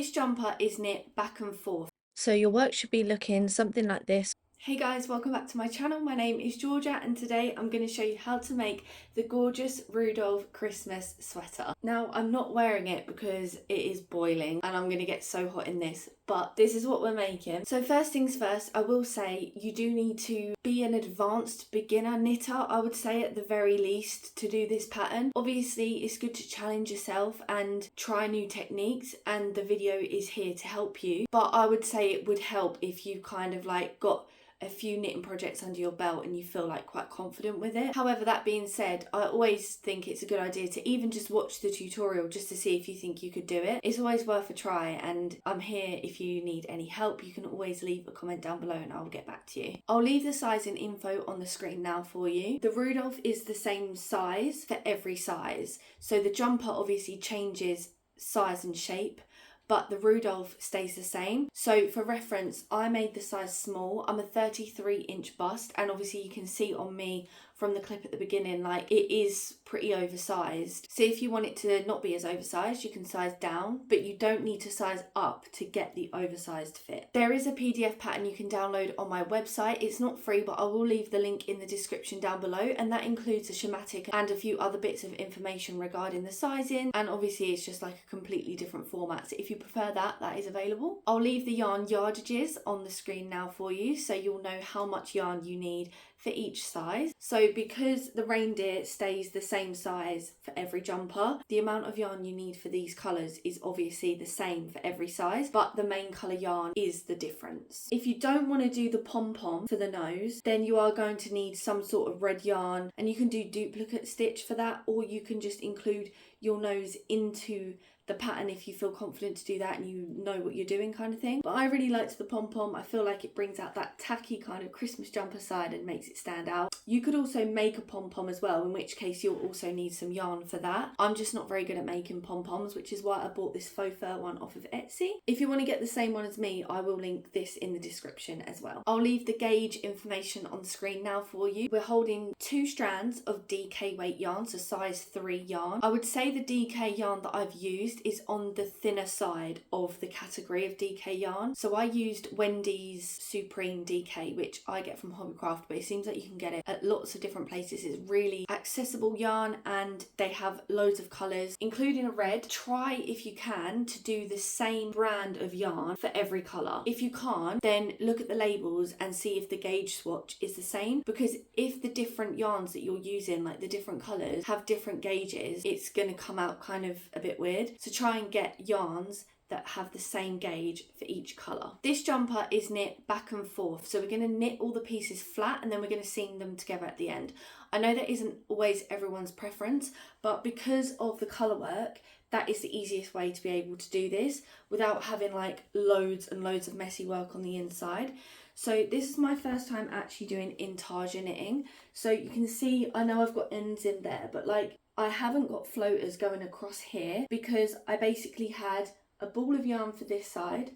This jumper is knit back and forth. So your work should be looking something like this. Hey guys, welcome back to my channel. My name is Georgia and today I'm going to show you how to make the gorgeous Rudolph Christmas sweater. Now I'm not wearing it because it is boiling and I'm going to get so hot in this, but this is what we're making. So first things first, I will say you do need to be an advanced beginner knitter, I would say at the very least, to do this pattern. Obviously it's good to challenge yourself and try new techniques, and the video is here to help you, but I would say it would help if you kind of like got a few knitting projects under your belt and you feel like quite confident with it. However, that being said, I always think it's a good idea to even just watch the tutorial just to see if you think you could do it. It's always worth a try, and I'm here if you need any help. You can always leave a comment down below and I'll get back to you. I'll leave the sizing info on the screen now for you. The Rudolph is the same size for every size, so the jumper obviously changes size and shape, but the Rudolph stays the same. So for reference, I made the size small. I'm a 33-inch bust, and obviously you can see on me from the clip at the beginning, like it is pretty oversized. So if you want it to not be as oversized, you can size down, but you don't need to size up to get the oversized fit. There is a PDF pattern you can download on my website. It's not free, but I will leave the link in the description down below, and that includes a schematic and a few other bits of information regarding the sizing, and obviously it's just like a completely different format. So if you prefer that, that is available. I'll leave the yarn yardages on the screen now for you, so you'll know how much yarn you need for each size. So because the reindeer stays the same size for every jumper, the amount of yarn you need for these colours is obviously the same for every size, but the main colour yarn is the difference. If you don't want to do the pom-pom for the nose, then you are going to need some sort of red yarn, and you can do duplicate stitch for that, or you can just include your nose into the pattern if you feel confident to do that and you know what you're doing, kind of thing. But I really liked the pom-pom. I feel like it brings out that tacky kind of Christmas jumper side and makes it stand out. You could also make a pom-pom as well, in which case you'll also need some yarn for that. I'm just not very good at making pom-poms, which is why I bought this faux fur one off of Etsy. If you want to get the same one as me, I will link this in the description as well. I'll leave the gauge information on the screen now for you. We're holding 2 strands of DK weight yarn, so size 3 yarn. I would say the DK yarn that I've used is on the thinner side of the category of DK yarn. So I used Wendy's Supreme DK, which I get from Hobbycraft, but it seems like you can get it at lots of different places. It's really accessible yarn and they have loads of colours, including a red. Try, if you can, to do the same brand of yarn for every colour. If you can't, then look at the labels and see if the gauge swatch is the same, because if the different yarns that you're using, like the different colours, have different gauges, it's going to come out kind of a bit weird. So try and get yarns that have the same gauge for each colour. This jumper is knit back and forth, so we're going to knit all the pieces flat and then we're going to seam them together at the end. I know that isn't always everyone's preference, but because of the colour work, that is the easiest way to be able to do this without having like loads and loads of messy work on the inside. So this is my first time actually doing intarsia knitting. So you can see, I know I've got ends in there, but like I haven't got floaters going across here because I basically had a ball of yarn for this side,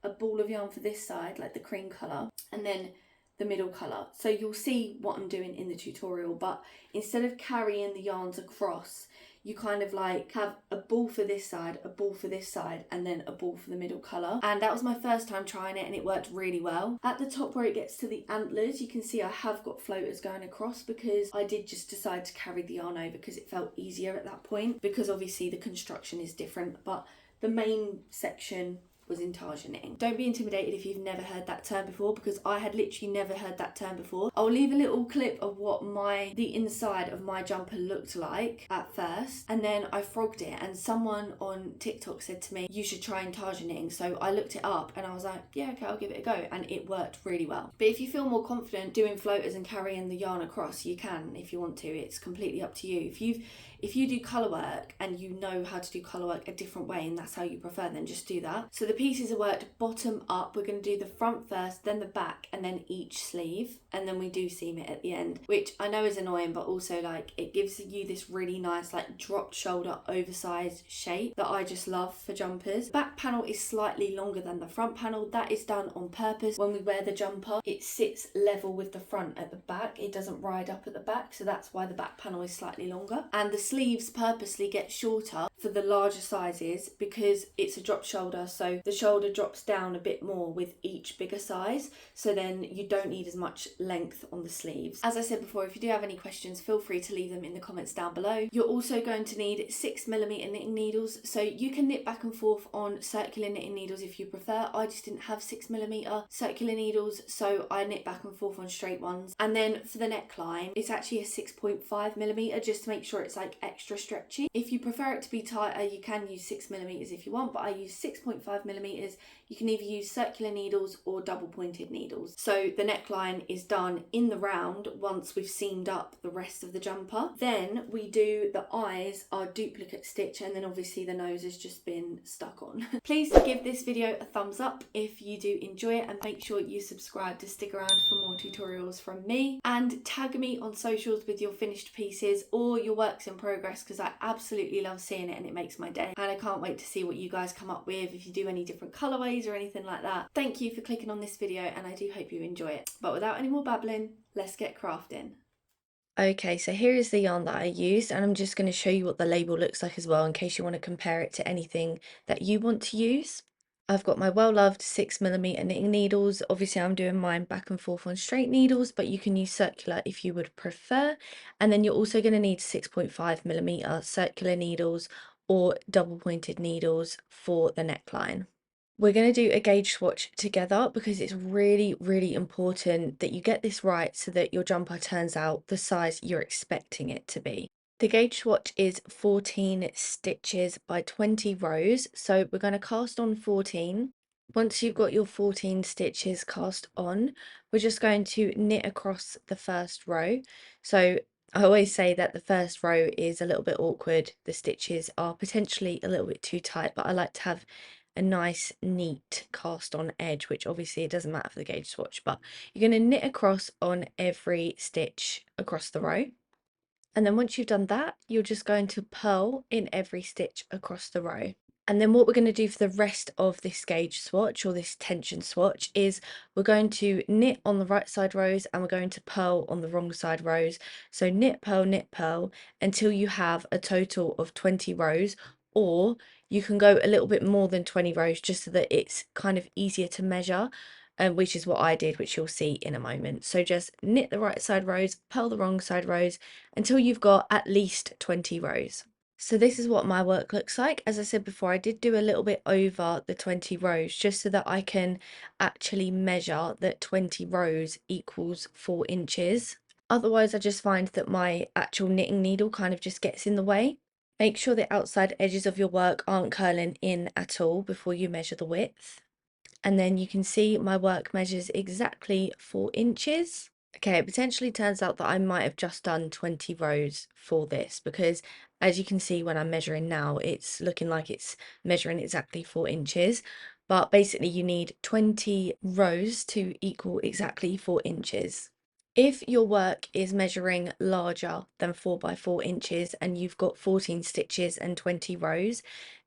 a ball of yarn for this side, like the cream colour, and then the middle colour. So you'll see what I'm doing in the tutorial, but instead of carrying the yarns across, you kind of like have a ball for this side, a ball for this side, and then a ball for the middle colour. And that was my first time trying it and it worked really well. At the top where it gets to the antlers, you can see I have got floaters going across because I did just decide to carry the yarn over because it felt easier at that point, because obviously the construction is different, but the main section was intarsia knitting. Don't be intimidated if you've never heard that term before, because I had literally never heard that term before. I'll leave a little clip of what the inside of my jumper looked like at first, and then I frogged it, and someone on TikTok said to me, you should try intarsia knitting. So I looked it up and I was like, yeah, okay, I'll give it a go, and it worked really well. But if you feel more confident doing floaters and carrying the yarn across, you can if you want to. It's completely up to you. If you do colour work and you know how to do colour work a different way and that's how you prefer, then just do that. So the pieces are worked bottom up. We're going to do the front first, then the back, and then each sleeve, and then we do seam it at the end, which I know is annoying, but also like it gives you this really nice like dropped shoulder oversized shape that I just love for jumpers. Back panel is slightly longer than the front panel. That is done on purpose. When we wear the jumper, it sits level with the front at the back. It doesn't ride up at the back, so that's why the back panel is slightly longer. And the sleeves purposely get shorter for for the larger sizes because it's a drop shoulder, so the shoulder drops down a bit more with each bigger size, so then you don't need as much length on the sleeves. As I said before, if you do have any questions, feel free to leave them in the comments down below. You're also going to need 6mm knitting needles, so you can knit back and forth on circular knitting needles if you prefer. I just didn't have 6mm circular needles, so I knit back and forth on straight ones. And then for the neckline, it's actually a 6.5mm, just to make sure it's like extra stretchy. If you prefer it to be tighter, you can use 6mm if you want, but I use 6.5mm. You can either use circular needles or double pointed needles. So the neckline is done in the round once we've seamed up the rest of the jumper. Then we do the eyes, our duplicate stitch, and then obviously the nose has just been stuck on. Please give this video a thumbs up if you do enjoy it, and make sure you subscribe to stick around for more tutorials from me, and tag me on socials with your finished pieces or your works in progress, because I absolutely love seeing it and it makes my day, and I can't wait to see what you guys come up with, if you do any different colorways or anything like that. Thank you for clicking on this video, and I do hope you enjoy it. But without any more babbling, let's get crafting. Okay, so here is the yarn that I used, and I'm just going to show you what the label looks like as well, in case you want to compare it to anything that you want to use. I've got my well-loved 6mm knitting needles. Obviously I'm doing mine back and forth on straight needles, but you can use circular if you would prefer. And then you're also going to need 6.5mm circular needles or double pointed needles for the neckline. We're going to do a gauge swatch together because it's really important that you get this right so that your jumper turns out the size you're expecting it to be. The gauge swatch is 14 stitches by 20 rows, so we're going to cast on 14. Once you've got your 14 stitches cast on, we're just going to knit across the first row. So I always say that the first row is a little bit awkward. The stitches are potentially a little bit too tight, but I like to have a nice neat cast on edge, which obviously it doesn't matter for the gauge swatch, but you're going to knit across on every stitch across the row. And then once you've done that, you're just going to purl in every stitch across the row. And then what we're going to do for the rest of this gauge swatch, or this tension swatch, is we're going to knit on the right side rows and we're going to purl on the wrong side rows. So knit, purl until you have a total of 20 rows, or you can go a little bit more than 20 rows just so that it's kind of easier to measure, which is what I did, which you'll see in a moment. So just knit the right side rows, purl the wrong side rows until you've got at least 20 rows. So this is what my work looks like. As I said before, I did do a little bit over the 20 rows just so that I can actually measure that 20 rows equals 4 inches. Otherwise, I just find that my actual knitting needle kind of just gets in the way. Make sure the outside edges of your work aren't curling in at all before you measure the width. And then you can see my work measures exactly 4 inches. Okay, it potentially turns out that I might have just done 20 rows for this, because as you can see when I'm measuring now, it's looking like it's measuring exactly 4 inches. But basically you need 20 rows to equal exactly 4 inches. If your work is measuring larger than 4 by 4 inches and you've got 14 stitches and 20 rows,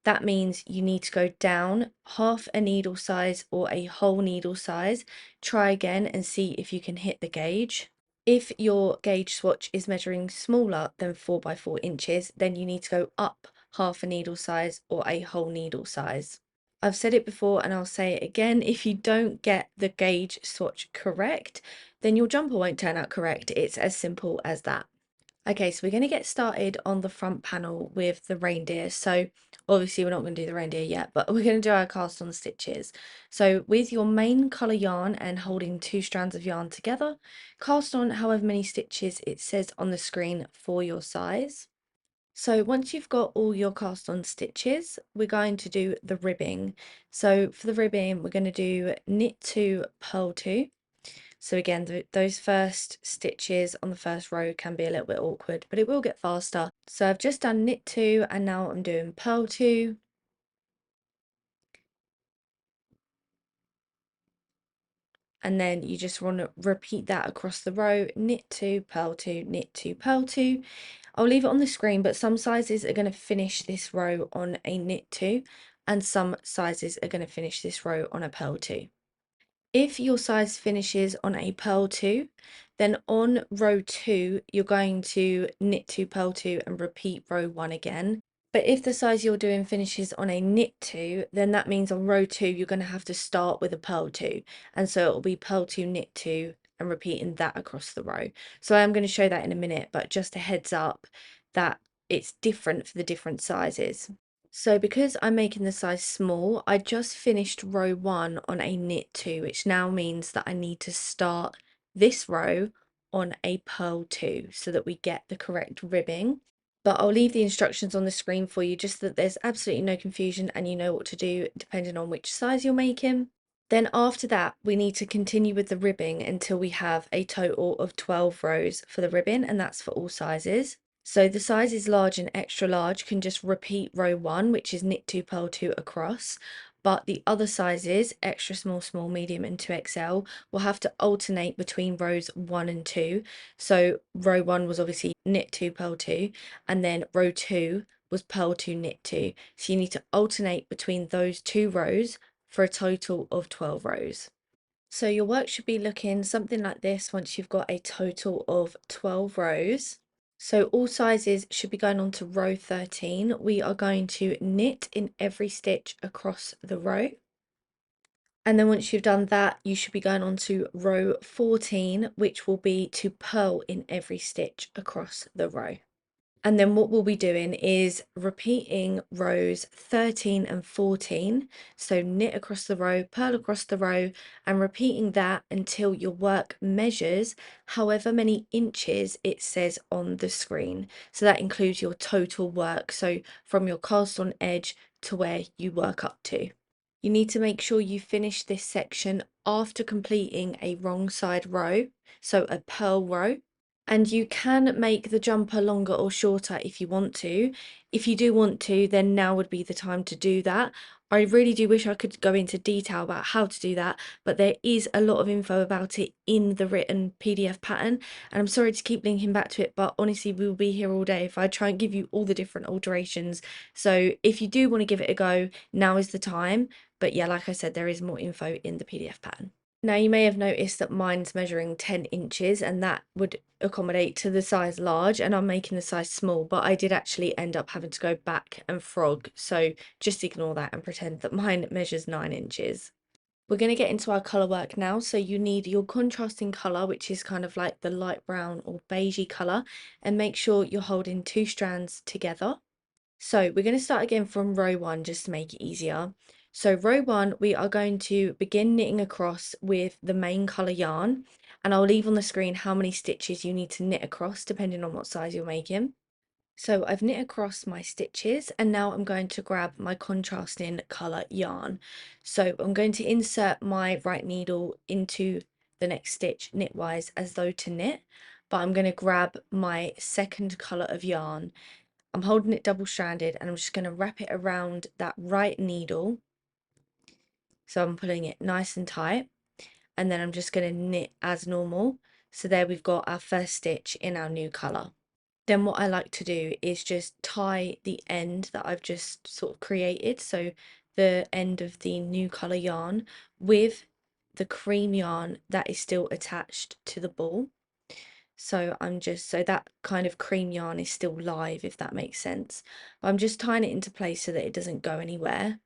that means you need to go down half a needle size or a whole needle size. Try again and see if you can hit the gauge. If your gauge swatch is measuring smaller than 4 by 4 inches, then you need to go up half a needle size or a whole needle size. I've said it before and I'll say it again, if you don't get the gauge swatch correct, then your jumper won't turn out correct. It's as simple as that. Okay, so we're going to get started on the front panel with the reindeer. So obviously we're not going to do the reindeer yet, but we're going to do our cast on stitches. So with your main colour yarn and holding 2 strands of yarn together, cast on however many stitches it says on the screen for your size. So once you've got all your cast on stitches, we're going to do the ribbing. So for the ribbing, we're going to do knit 2, purl 2. So again, those first stitches on the first row can be a little bit awkward, but it will get faster. So I've just done knit 2 and now I'm doing purl 2. And then you just want to repeat that across the row, knit 2, purl 2, knit 2, purl 2. I'll leave it on the screen, but some sizes are going to finish this row on a knit 2 and some sizes are going to finish this row on a purl 2. If your size finishes on a purl 2, then on row 2 you're going to knit 2, purl 2 and repeat row 1 again. But if the size you're doing finishes on a knit 2, then that means on row 2 you're going to have to start with a purl 2, and so it'll be purl 2 knit 2 and repeating that across the row. So I'm going to show that in a minute, but just a heads up that it's different for the different sizes. So because I'm making the size small, I just finished row 1 on a knit 2, which now means that I need to start this row on a purl 2 so that we get the correct ribbing. But I'll leave the instructions on the screen for you just so that there's absolutely no confusion and you know what to do depending on which size you're making. Then after that, we need to continue with the ribbing until we have a total of 12 rows for the ribbon, and that's for all sizes. So the sizes large and extra large can just repeat row 1, which is knit 2, purl 2 across. But the other sizes, extra small, small, medium and 2XL, will have to alternate between rows 1 and 2. So row 1 was obviously knit 2, purl 2, and then row 2 was purl 2, knit 2. So you need to alternate between those 2 rows for a total of 12 rows. So your work should be looking something like this once you've got a total of 12 rows. So all sizes should be going on to row 13. We are going to knit in every stitch across the row. And then once you've done that, you should be going on to row 14, which will be to purl in every stitch across the row. And then what we'll be doing is repeating rows 13 and 14. So knit across the row, purl across the row, and repeating that until your work measures however many inches it says on the screen. So that includes your total work. So from your cast on edge to where you work up to. You need to make sure you finish this section after completing a wrong side row, so a purl row. And you can make the jumper longer or shorter if you want to. If you do want to, then now would be the time to do that. I really do wish I could go into detail about how to do that, but there is a lot of info about it in the written PDF pattern, and I'm sorry to keep linking back to it, but honestly we will be here all day if I try and give you all the different alterations. So if you do want to give it a go, now is the time. But yeah, like I said, there is more info in the PDF pattern. Now you may have noticed that mine's measuring 10 inches, and that would accommodate to the size large, and I'm making the size small, but I did actually end up having to go back and frog, so just ignore that and pretend that mine measures 9 inches. We're going to get into our colour work now, so you need your contrasting colour, which is kind of like the light brown or beigey colour, and make sure you're holding 2 strands together. So we're going to start again from row 1 just to make it easier. So row 1, we are going to begin knitting across with the main colour yarn, and I'll leave on the screen how many stitches you need to knit across depending on what size you're making. So I've knit across my stitches, and now I'm going to grab my contrasting colour yarn. So I'm going to insert my right needle into the next stitch knitwise as though to knit, but I'm going to grab my second colour of yarn. I'm holding it double stranded, and I'm just going to wrap it around that right needle. So I'm pulling it nice and tight, and then I'm just going to knit as normal. So there we've got our first stitch in our new colour. Then what I like to do is just tie the end that I've just sort of created, so the end of the new colour yarn, with the cream yarn that is still attached to the ball. So so that kind of cream yarn is still live, if that makes sense. But I'm just tying it into place so that it doesn't go anywhere.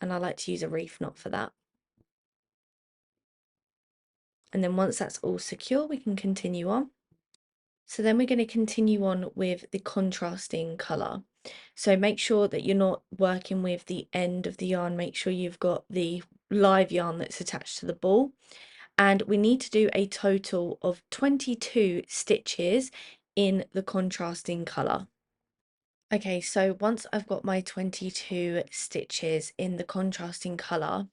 And I like to use a reef knot for that. And then once that's all secure, we can continue on. So then we're going to continue on with the contrasting colour. So make sure that you're not working with the end of the yarn. Make sure you've got the live yarn that's attached to the ball. And we need to do a total of 22 stitches in the contrasting colour. Okay, so once I've got my 22 stitches in the contrasting colour,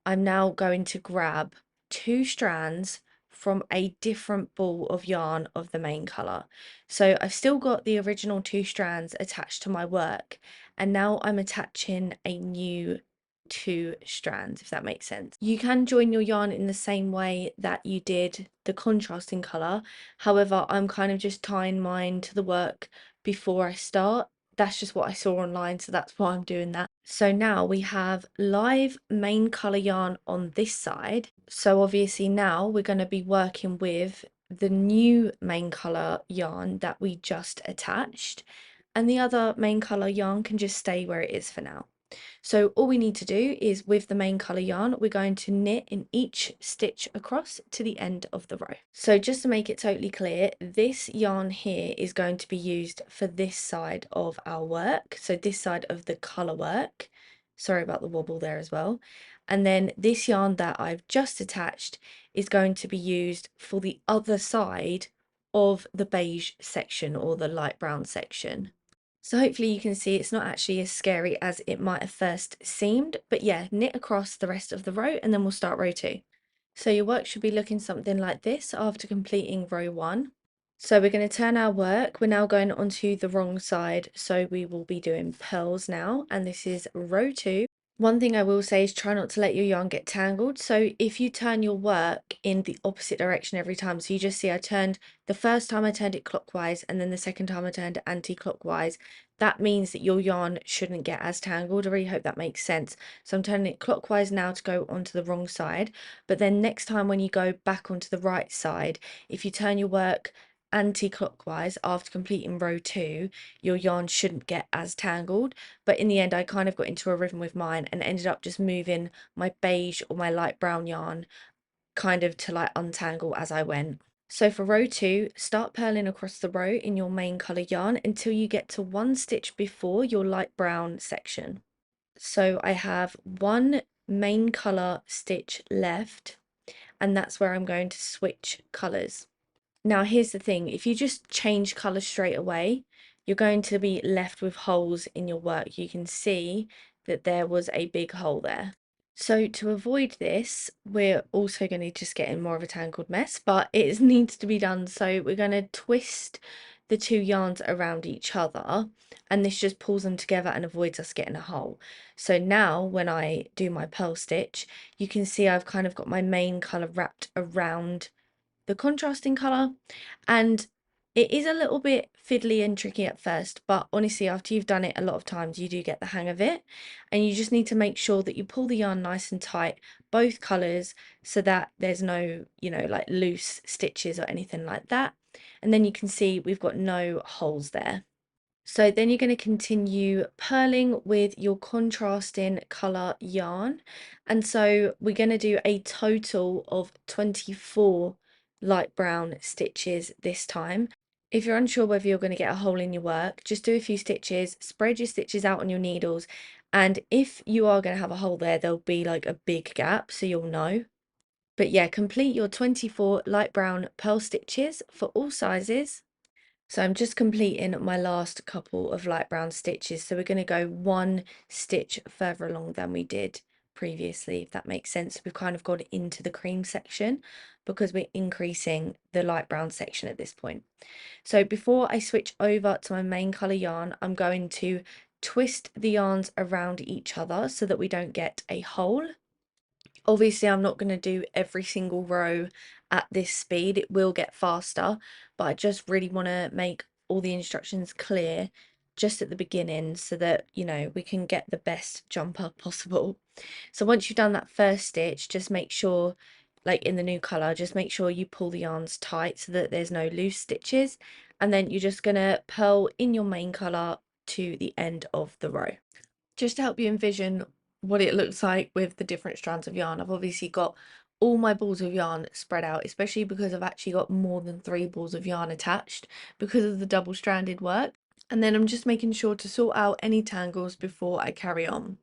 I'm now going to grab 2 strands from a different ball of yarn of the main colour. So I've still got the original 2 strands attached to my work, and now I'm attaching a new 2 strands, if that makes sense. You can join your yarn in the same way that you did the contrasting colour. However, I'm kind of just tying mine to the work before I start. That's just what I saw online, so that's why I'm doing that. So now we have live main colour yarn on this side. So obviously now we're going to be working with the new main colour yarn that we just attached. and the other main colour yarn can just stay where it is for now. So all we need to do is, with the main colour yarn, we're going to knit in each stitch across to the end of the row. So just to make it totally clear, this yarn here is going to be used for this side of our work, so this side of the colour work. Sorry about the wobble there as well. And then this yarn that I've just attached is going to be used for the other side of the beige section, or the light brown section. So hopefully you can see it's not actually as scary as it might have first seemed, but yeah, knit across the rest of the row and then we'll start row 2. So your work should be looking something like this after completing row 1. So we're going to turn our work, we're now going onto the wrong side, so we will be doing pearls now, and this is row 2. One thing I will say is try not to let your yarn get tangled. So if you turn your work in the opposite direction every time, so you just see the first time I turned it clockwise and then the second time I turned it anti-clockwise, that means that your yarn shouldn't get as tangled. I really hope that makes sense. So I'm turning it clockwise now to go onto the wrong side, but then next time when you go back onto the right side, if you turn your work anti-clockwise after completing row 2, your yarn shouldn't get as tangled. But in the end I kind of got into a rhythm with mine and ended up just moving my beige or my light brown yarn kind of to like untangle as I went. So for row 2, start purling across the row in your main colour yarn until you get to one stitch before your light brown section. So I have one main colour stitch left, and that's where I'm going to switch colours. Now here's the thing, if you just change colour straight away, you're going to be left with holes in your work. You can see that there was a big hole there. So to avoid this, we're also going to just get in more of a tangled mess, but it needs to be done. So we're going to twist the two yarns around each other, and this just pulls them together and avoids us getting a hole. So now when I do my pearl stitch, you can see I've kind of got my main colour wrapped around the contrasting colour, and it is a little bit fiddly and tricky at first, but honestly after you've done it a lot of times you do get the hang of it. And you just need to make sure that you pull the yarn nice and tight, both colours, so that there's no, like loose stitches or anything like that. And then you can see we've got no holes there. So then you're going to continue purling with your contrasting colour yarn. And so we're going to do a total of 24 light brown stitches this time. If you're unsure whether you're going to get a hole in your work, just do a few stitches, spread your stitches out on your needles, and if you are going to have a hole there, there'll be like a big gap, so you'll know. But yeah, complete your 24 light brown pearl stitches for all sizes. So I'm just completing my last couple of light brown stitches. So we're going to go one stitch further along than we did previously, if that makes sense. We've kind of gone into the cream section because we're increasing the light brown section at this point. So before I switch over to my main colour yarn, I'm going to twist the yarns around each other so that we don't get a hole. Obviously I'm not going to do every single row at this speed, it will get faster, but I just really want to make all the instructions clear just at the beginning so that we can get the best jumper possible. So once you've done that first stitch, just make sure, like in the new colour, just make sure you pull the yarns tight so that there's no loose stitches, and then you're just going to purl in your main colour to the end of the row. Just to help you envision what it looks like with the different strands of yarn, I've obviously got all my balls of yarn spread out, especially because I've actually got more than 3 balls of yarn attached because of the double stranded work. And then I'm just making sure to sort out any tangles before I carry on.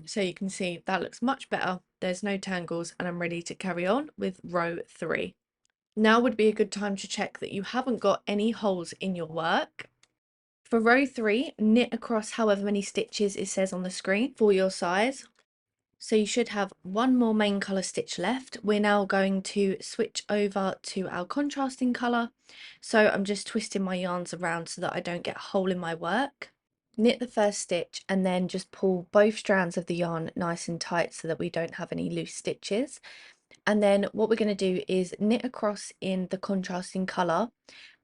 So you can see that looks much better, there's no tangles, and I'm ready to carry on with row 3. Now would be a good time to check that you haven't got any holes in your work. For row 3, knit across however many stitches it says on the screen for your size. So you should have one more main colour stitch left. We're now going to switch over to our contrasting colour. So I'm just twisting my yarns around so that I don't get a hole in my work. Knit the first stitch and then just pull both strands of the yarn nice and tight so that we don't have any loose stitches. And then what we're going to do is knit across in the contrasting colour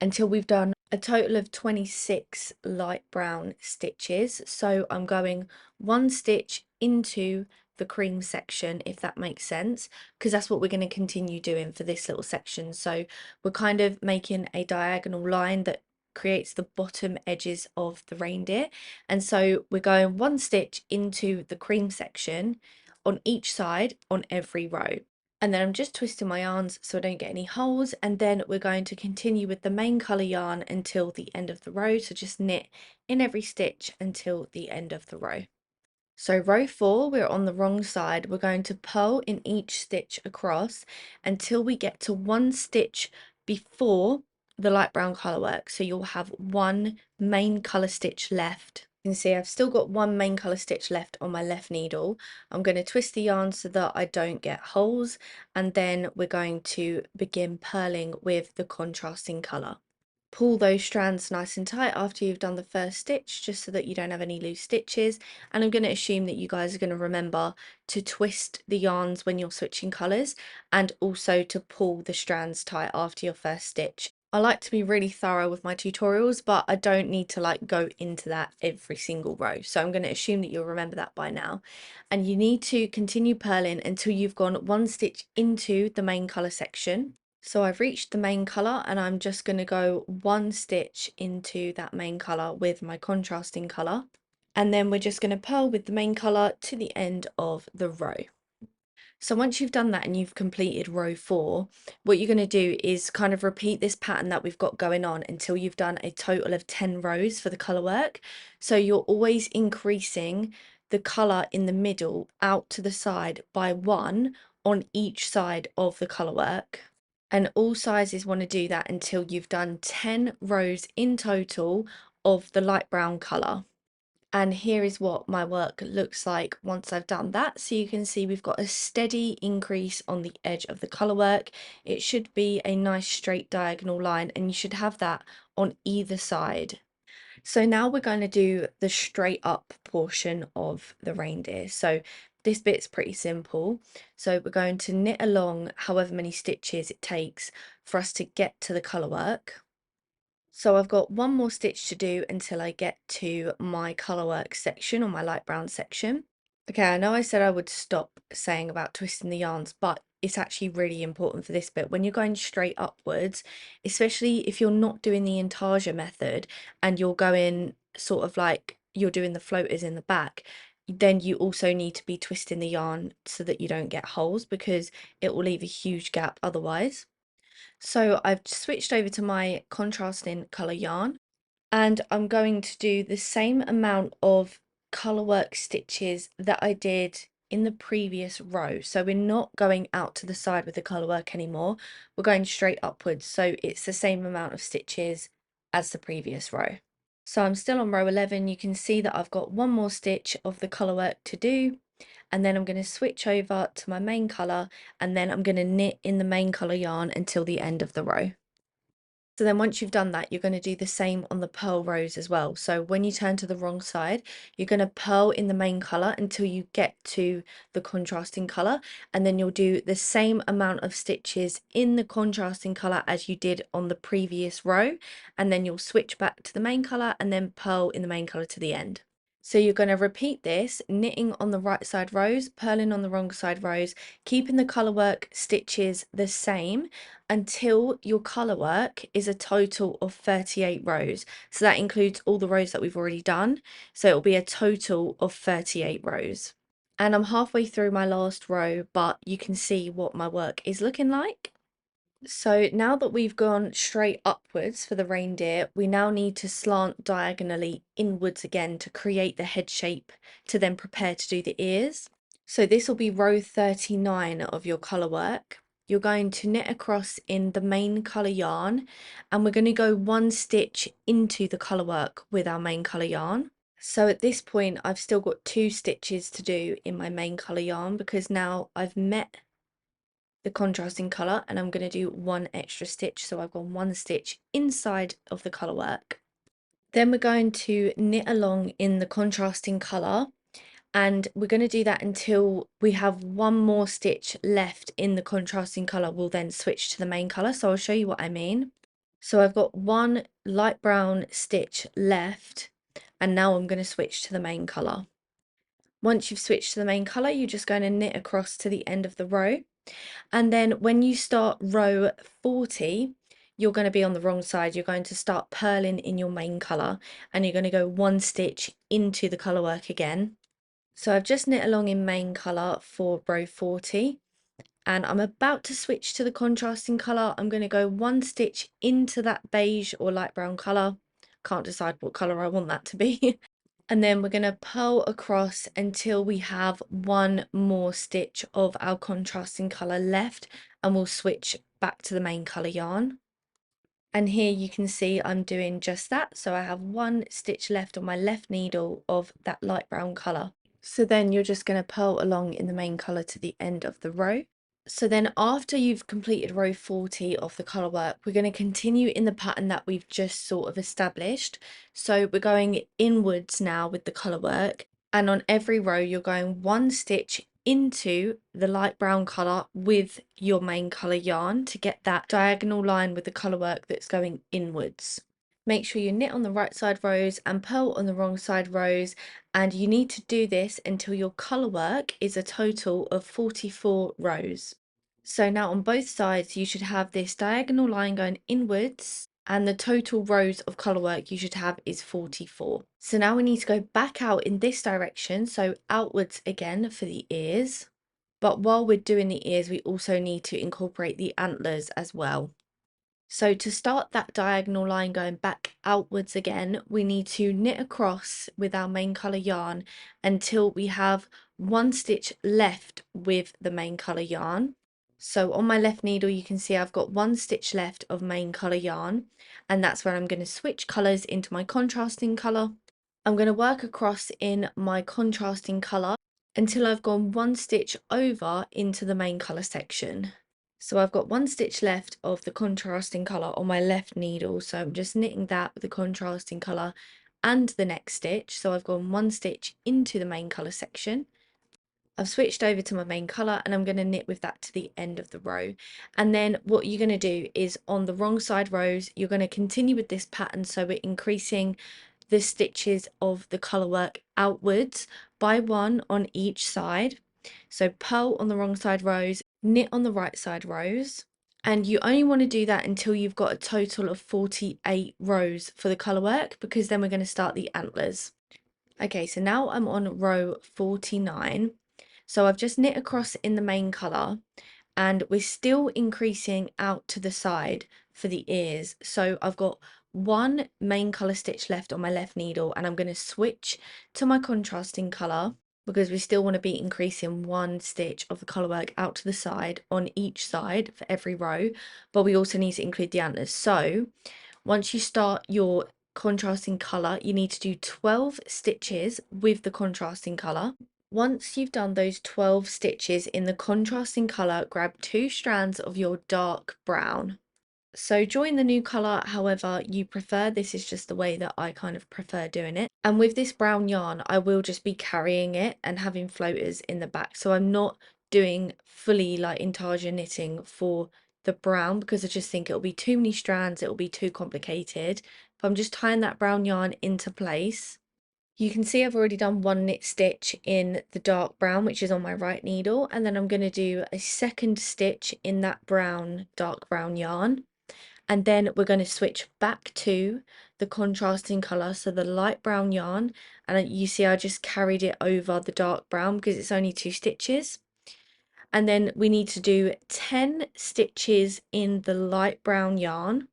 until we've done a total of 26 light brown stitches. So I'm going one stitch into the cream section, if that makes sense, because that's what we're going to continue doing for this little section. So we're kind of making a diagonal line that creates the bottom edges of the reindeer. And so we're going one stitch into the cream section on each side on every row. And then I'm just twisting my yarns so I don't get any holes, and then we're going to continue with the main colour yarn until the end of the row, so just knit in every stitch until the end of the row. So row 4, we're on the wrong side. We're going to purl in each stitch across until we get to one stitch before the light brown colour work. So you'll have one main colour stitch left. You can see I've still got one main colour stitch left on my left needle. I'm going to twist the yarn so that I don't get holes, and then we're going to begin purling with the contrasting colour. Pull those strands nice and tight after you've done the first stitch, just so that you don't have any loose stitches. And I'm going to assume that you guys are going to remember to twist the yarns when you're switching colours, and also to pull the strands tight after your first stitch. I like to be really thorough with my tutorials, but I don't need to like go into that every single row. So I'm going to assume that you'll remember that by now. And you need to continue purling until you've gone one stitch into the main colour section. So I've reached the main colour, and I'm just going to go one stitch into that main colour with my contrasting colour. And then we're just going to purl with the main colour to the end of the row. So once you've done that and you've completed row 4, what you're going to do is kind of repeat this pattern that we've got going on until you've done a total of 10 rows for the colour work. So you're always increasing the colour in the middle out to the side by 1 on each side of the colour work. And all sizes want to do that until you've done 10 rows in total of the light brown colour. And here is what my work looks like once I've done that. So you can see we've got a steady increase on the edge of the colour work. It should be a nice straight diagonal line, and you should have that on either side. So now we're going to do the straight up portion of the reindeer. So this bit's pretty simple. So we're going to knit along however many stitches it takes for us to get to the colour work. So I've got one more stitch to do until I get to my colour work section, or my light brown section. Okay, I know I said I would stop saying about twisting the yarns, but it's actually really important for this bit. When you're going straight upwards, especially if you're not doing the intarsia method and you're going sort of like you're doing the floaters in the back, then you also need to be twisting the yarn so that you don't get holes, because it will leave a huge gap otherwise. So I've switched over to my contrasting colour yarn, and I'm going to do the same amount of colour work stitches that I did in the previous row. So we're not going out to the side with the colour work anymore, we're going straight upwards, so it's the same amount of stitches as the previous row. So I'm still on row 11. You can see that I've got one more stitch of the colour work to do, and then I'm going to switch over to my main colour, and then I'm going to knit in the main colour yarn until the end of the row. So then once you've done that, you're going to do the same on the purl rows as well. So when you turn to the wrong side, you're going to purl in the main colour until you get to the contrasting colour, and then you'll do the same amount of stitches in the contrasting colour as you did on the previous row, and then you'll switch back to the main colour and then purl in the main colour to the end. So you're going to repeat this, knitting on the right side rows, purling on the wrong side rows, keeping the colour work stitches the same until your colour work is a total of 38 rows. So that includes all the rows that we've already done. So it'll be a total of 38 rows. And I'm halfway through my last row, but you can see what my work is looking like. So now that we've gone straight upwards for the reindeer, we now need to slant diagonally inwards again to create the head shape to then prepare to do the ears. So this will be row 39 of your colour work. You're going to knit across in the main colour yarn, and we're going to go one stitch into the colour work with our main colour yarn. So at this point I've still got 2 stitches to do in my main colour yarn, because now I've met the contrasting colour and I'm going to do 1 extra stitch, so I've got 1 stitch inside of the colour work. Then we're going to knit along in the contrasting colour, and we're going to do that until we have 1 more stitch left in the contrasting colour. We'll then switch to the main colour, so I'll show you what I mean. So I've got 1 light brown stitch left, and now I'm going to switch to the main colour. Once you've switched to the main colour, you're just going to knit across to the end of the row. And then when you start row 40, you're going to be on the wrong side. You're going to start purling in your main colour, and you're going to go one stitch into the colour work again. So I've just knit along in main colour for row 40, and I'm about to switch to the contrasting colour. I'm going to go one stitch into that beige or light brown colour. Can't decide what colour I want that to be. And then we're going to purl across until we have one more stitch of our contrasting colour left, and we'll switch back to the main colour yarn. And here you can see I'm doing just that. So I have one stitch left on my left needle of that light brown colour. So then you're just going to purl along in the main colour to the end of the row. So then after you've completed row 40 of the colour work, we're going to continue in the pattern that we've just sort of established. So we're going inwards now with the colour work, and on every row you're going one stitch into the light brown colour with your main colour yarn to get that diagonal line with the colour work that's going inwards. Make sure you knit on the right side rows and purl on the wrong side rows, and you need to do this until your colour work is a total of 44 rows. So now on both sides you should have this diagonal line going inwards, and the total rows of colour work you should have is 44. So now we need to go back out in this direction, so outwards again for the ears. But while we're doing the ears, we also need to incorporate the antlers as well. So to start that diagonal line going back outwards again, we need to knit across with our main colour yarn until we have one stitch left with the main colour yarn. So on my left needle you can see I've got one stitch left of main colour yarn, and that's where I'm going to switch colours into my contrasting colour. I'm going to work across in my contrasting colour until I've gone one stitch over into the main colour section. So I've got one stitch left of the contrasting colour on my left needle, so I'm just knitting that with the contrasting colour and the next stitch. So I've gone one stitch into the main colour section. I've switched over to my main colour, and I'm going to knit with that to the end of the row. And then what you're going to do is on the wrong side rows, you're going to continue with this pattern, so we're increasing the stitches of the colour work outwards by one on each side. So purl on the wrong side rows, knit on the right side rows, and you only want to do that until you've got a total of 48 rows for the colour work, because then we're going to start the antlers. Okay, so now I'm on row 49. So I've just knit across in the main colour, and we're still increasing out to the side for the ears. So I've got one main colour stitch left on my left needle, and I'm going to switch to my contrasting colour because we still want to be increasing one stitch of the colour work out to the side on each side for every row, but we also need to include the antlers. So once you start your contrasting colour, you need to do 12 stitches with the contrasting colour. Once you've done those 12 stitches in the contrasting colour, grab 2 strands of your dark brown. So join the new colour however you prefer. This is just the way that I kind of prefer doing it. And with this brown yarn, I will just be carrying it and having floaters in the back. So I'm not doing fully like intarsia knitting for the brown, because I just think it'll be too many strands, it'll be too complicated. But I'm just tying that brown yarn into place. You can see I've already done one knit stitch in the dark brown, which is on my right needle, and then I'm going to do a second stitch in that brown, dark brown yarn. And then we're going to switch back to the contrasting colour, so the light brown yarn, and you see I just carried it over the dark brown because it's only 2 stitches. And then we need to do 10 stitches in the light brown yarn.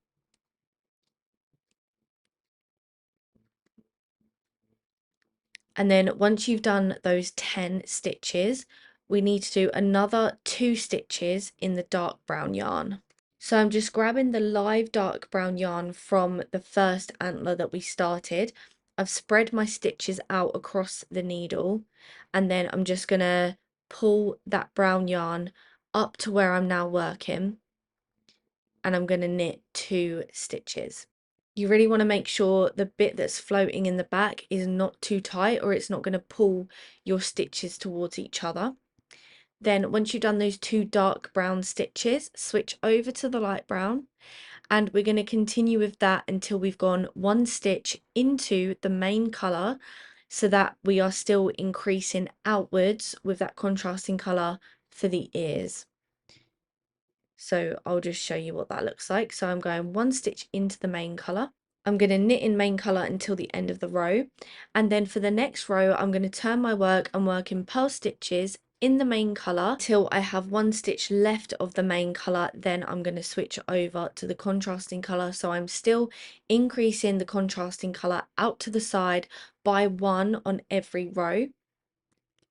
And then once you've done those 10 stitches, we need to do another 2 stitches in the dark brown yarn. So I'm just grabbing the live dark brown yarn from the first antler that we started. I've spread my stitches out across the needle, and then I'm just going to pull that brown yarn up to where I'm now working, and I'm going to knit 2 stitches. You really want to make sure the bit that's floating in the back is not too tight, or it's not going to pull your stitches towards each other. Then once you've done those 2 dark brown stitches, switch over to the light brown, and we're going to continue with that until we've gone one stitch into the main colour, so that we are still increasing outwards with that contrasting colour for the ears. So I'll just show you what that looks like. So I'm going one stitch into the main colour. I'm going to knit in main colour until the end of the row, and then for the next row I'm going to turn my work and work in purl stitches in the main colour till I have one stitch left of the main colour. Then I'm going to switch over to the contrasting colour, so I'm still increasing the contrasting colour out to the side by one on every row.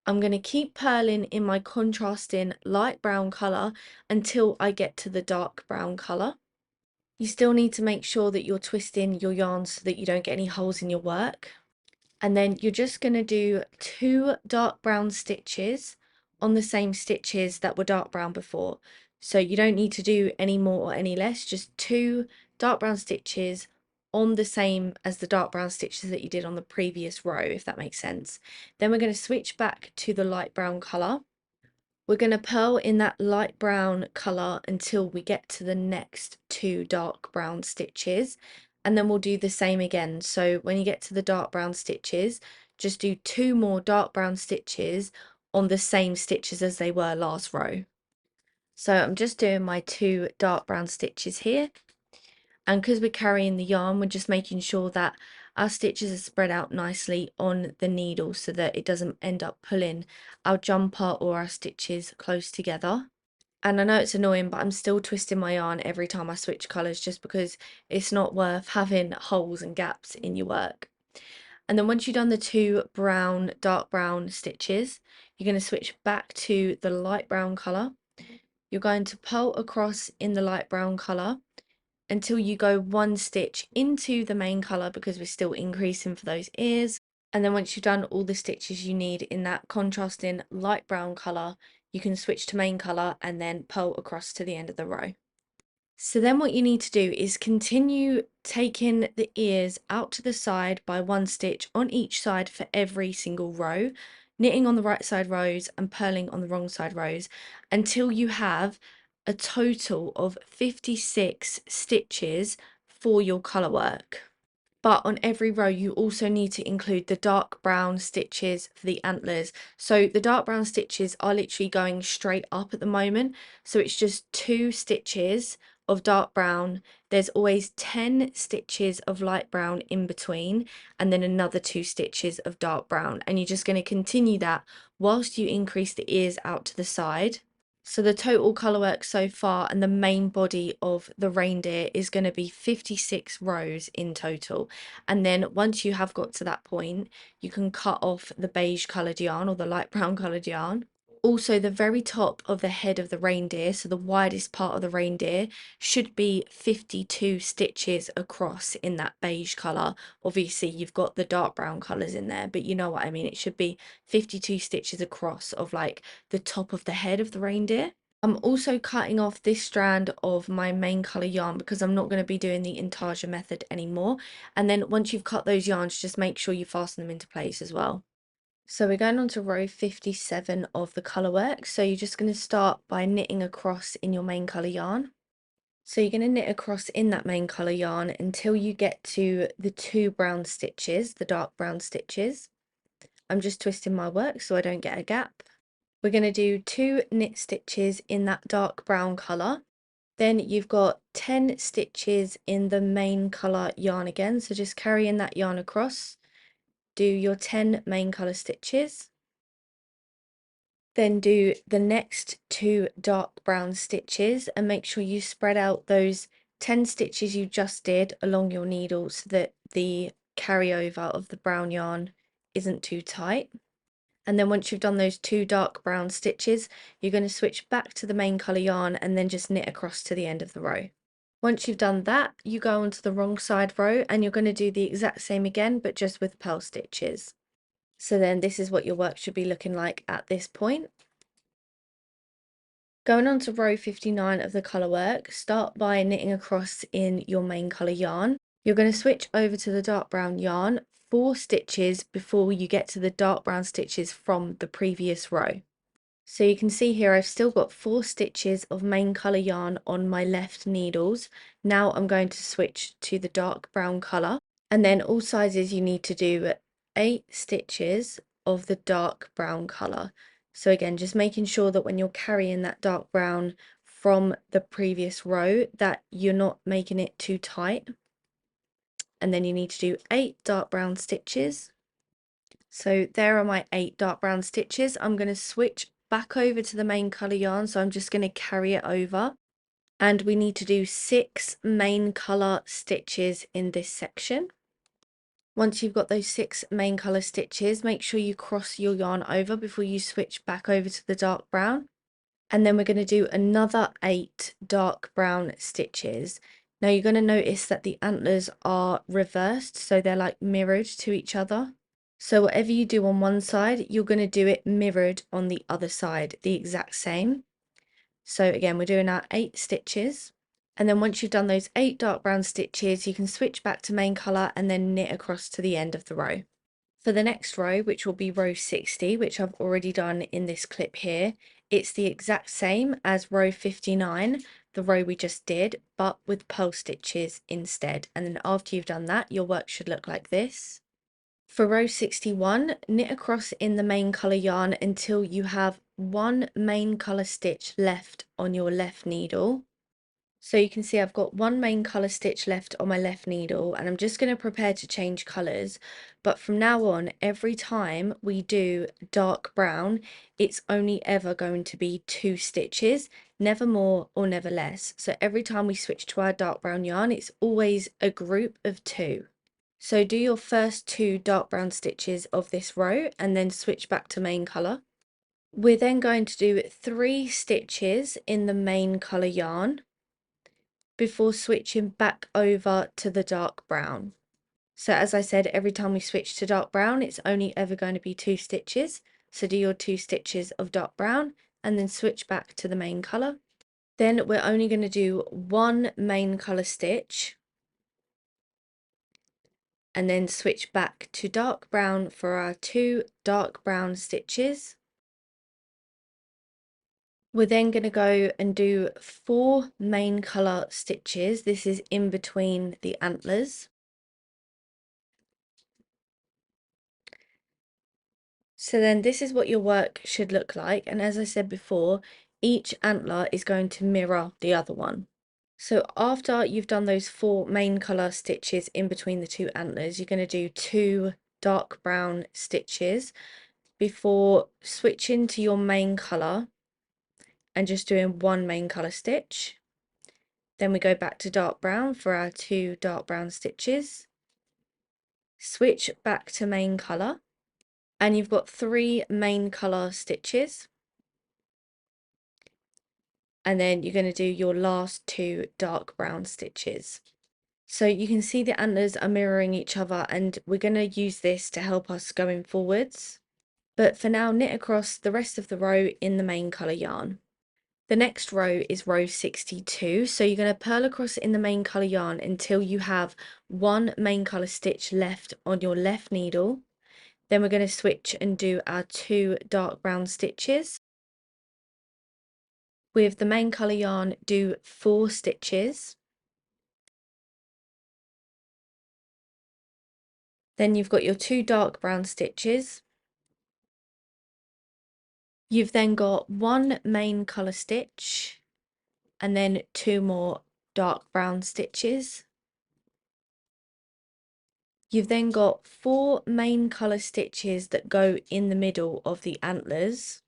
I'm going to keep purling in my contrasting light brown colour until I get to the dark brown colour. You still need to make sure that you're twisting your yarn so that you don't get any holes in your work. And then you're just going to do 2 dark brown stitches on the same stitches that were dark brown before. So you don't need to do any more or any less, just 2 dark brown stitches on the same as the dark brown stitches that you did on the previous row, if that makes sense. Then we're going to switch back to the light brown colour. We're going to purl in that light brown colour until we get to the next 2 dark brown stitches, and then we'll do the same again. So when you get to the dark brown stitches, just do 2 more dark brown stitches on the same stitches as they were last row. So I'm just doing my 2 dark brown stitches here, and because we're carrying the yarn, we're just making sure that our stitches are spread out nicely on the needle so that it doesn't end up pulling our jumper or our stitches close together. And I know it's annoying, but I'm still twisting my yarn every time I switch colours just because it's not worth having holes and gaps in your work. And then once you've done the 2 brown, dark brown stitches, you're going to switch back to the light brown colour. You're going to purl across in the light brown colour until you go 1 stitch into the main colour, because we're still increasing for those ears. And then once you've done all the stitches you need in that contrasting light brown colour, you can switch to main colour and then purl across to the end of the row. So then what you need to do is continue taking the ears out to the side by 1 stitch on each side for every single row, knitting on the right side rows and purling on the wrong side rows until you have a total of 56 stitches for your colour work. But on every row you also need to include the dark brown stitches for the antlers. So the dark brown stitches are literally going straight up at the moment, so it's just 2 stitches of dark brown. There's always 10 stitches of light brown in between, and then another 2 stitches of dark brown, and you're just going to continue that whilst you increase the ears out to the side. So the total colour work so far and the main body of the reindeer is going to be 56 rows in total. And then once you have got to that point, you can cut off the beige coloured yarn or the light brown coloured yarn. Also, the very top of the head of the reindeer, so the widest part of the reindeer, should be 52 stitches across in that beige colour. Obviously, you've got the dark brown colours in there, but you know what I mean. It should be 52 stitches across of like the top of the head of the reindeer. I'm also cutting off this strand of my main colour yarn because I'm not going to be doing the intarsia method anymore. And then once you've cut those yarns, just make sure you fasten them into place as well. So we're going on to row 57 of the colour work. So you're just going to start by knitting across in your main colour yarn. So you're going to knit across in that main colour yarn until you get to the 2 brown stitches, the dark brown stitches. I'm just twisting my work so I don't get a gap. We're going to do 2 knit stitches in that dark brown colour. Then you've got 10 stitches in the main colour yarn again. So just carry in that yarn across. Do your 10 main colour stitches. Then do the next 2 dark brown stitches and make sure you spread out those 10 stitches you just did along your needle so that the carryover of the brown yarn isn't too tight. And then once you've done those 2 dark brown stitches, you're going to switch back to the main colour yarn and then just knit across to the end of the row. Once you've done that, you go onto the wrong side row and you're going to do the exact same again, but just with purl stitches. So then this is what your work should be looking like at this point. Going on to row 59 of the colour work, start by knitting across in your main colour yarn. You're going to switch over to the dark brown yarn 4 stitches before you get to the dark brown stitches from the previous row. So you can see here I've still got 4 stitches of main colour yarn on my left needles. Now I'm going to switch to the dark brown colour, and then all sizes you need to do 8 stitches of the dark brown colour. So again, just making sure that when you're carrying that dark brown from the previous row that you're not making it too tight. And then you need to do 8 dark brown stitches. So there are my 8 dark brown stitches. I'm going to switch back over to the main colour yarn, so I'm just going to carry it over. And we need to do 6 main colour stitches in this section. Once you've got those 6 main colour stitches, make sure you cross your yarn over before you switch back over to the dark brown. And then we're going to do another 8 dark brown stitches. Now you're going to notice that the antlers are reversed, so they're like mirrored to each other. So whatever you do on one side, you're going to do it mirrored on the other side, the exact same. So again, we're doing our 8 stitches. And then once you've done those 8 dark brown stitches, you can switch back to main colour and then knit across to the end of the row. For the next row, which will be row 60, which I've already done in this clip here, it's the exact same as row 59, the row we just did, but with purl stitches instead. And then after you've done that, your work should look like this. For row 61, knit across in the main colour yarn until you have 1 main colour stitch left on your left needle. So you can see I've got 1 main colour stitch left on my left needle, and I'm just going to prepare to change colours. But from now on, every time we do dark brown, it's only ever going to be 2 stitches, never more or never less. So every time we switch to our dark brown yarn, it's always a group of 2. So do your first 2 dark brown stitches of this row and then switch back to main colour. We're then going to do 3 stitches in the main colour yarn before switching back over to the dark brown. So as I said, every time we switch to dark brown, it's only ever going to be 2 stitches. So do your 2 stitches of dark brown and then switch back to the main colour. Then we're only going to do 1 main colour stitch and then switch back to dark brown for our 2 dark brown stitches. We're then going to go and do 4 main colour stitches. This is in between the antlers. So then this is what your work should look like, and as I said before, each antler is going to mirror the other one. So after you've done those 4 main colour stitches in between the 2 antlers, you're going to do 2 dark brown stitches before switching to your main colour and just doing 1 main colour stitch. Then we go back to dark brown for our 2 dark brown stitches, switch back to main colour, and you've got 3 main colour stitches. And then you're going to do your last 2 dark brown stitches. So you can see the antlers are mirroring each other, and we're going to use this to help us going forwards. But for now, knit across the rest of the row in the main colour yarn. The next row is row 62, so you're going to purl across in the main colour yarn until you have 1 main colour stitch left on your left needle. Then we're going to switch and do our 2 dark brown stitches. With the main colour yarn, do 4 stitches. Then you've got your 2 dark brown stitches. You've then got 1 main colour stitch and then 2 more dark brown stitches. You've then got 4 main colour stitches that go in the middle of the antlers.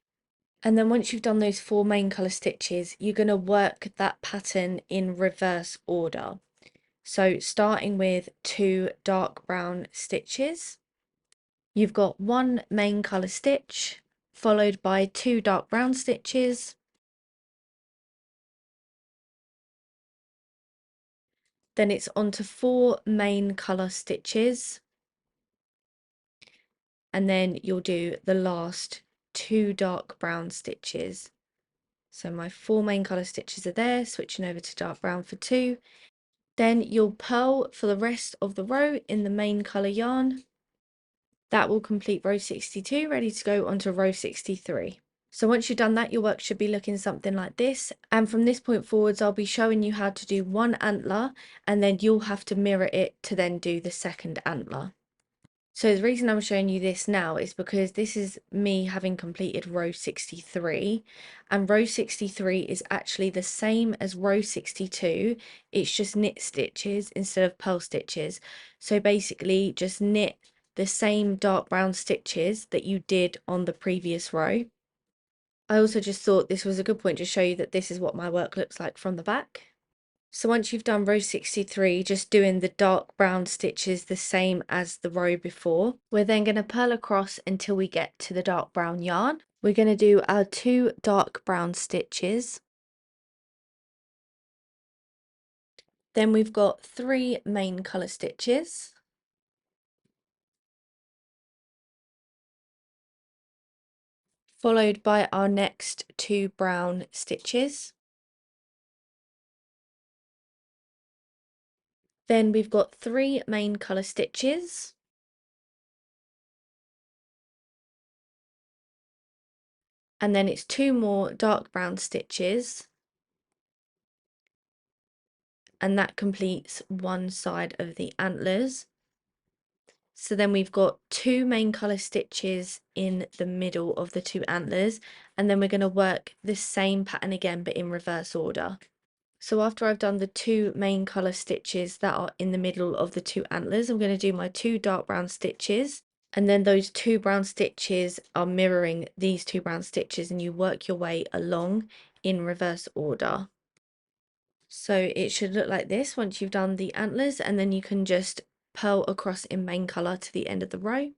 And then once you've done those 4 main colour stitches, you're going to work that pattern in reverse order. So starting with 2 dark brown stitches, you've got 1 main colour stitch, followed by 2 dark brown stitches, then it's on to 4 main colour stitches, and then you'll do the last 2 dark brown stitches. So my 4 main colour stitches are there, switching over to dark brown for 2. Then you'll purl for the rest of the row in the main colour yarn. That will complete row 62, ready to go onto row 63. So once you've done that, your work should be looking something like this. And from this point forwards, I'll be showing you how to do 1 antler, and then you'll have to mirror it to then do the second antler. So the reason I'm showing you this now is because this is me having completed row 63, and row 63 is actually the same as row 62. It's just knit stitches instead of purl stitches. So basically just knit the same dark brown stitches that you did on the previous row. I also just thought this was a good point to show you that this is what my work looks like from the back. So once you've done row 63, just doing the dark brown stitches the same as the row before, we're then going to purl across until we get to the dark brown yarn. We're going to do our 2 dark brown stitches. Then we've got 3 main colour stitches. Followed by our next 2 brown stitches. Then we've got 3 main colour stitches. And then it's 2 more dark brown stitches. And that completes one side of the antlers. So then we've got 2 main colour stitches in the middle of the 2 antlers, and then we're going to work the same pattern again but in reverse order. So after I've done the 2 main colour stitches that are in the middle of the 2 antlers, I'm going to do my 2 dark brown stitches, and then those 2 brown stitches are mirroring these 2 brown stitches, and you work your way along in reverse order. So it should look like this once you've done the antlers, and then you can just purl across in main colour to the end of the row.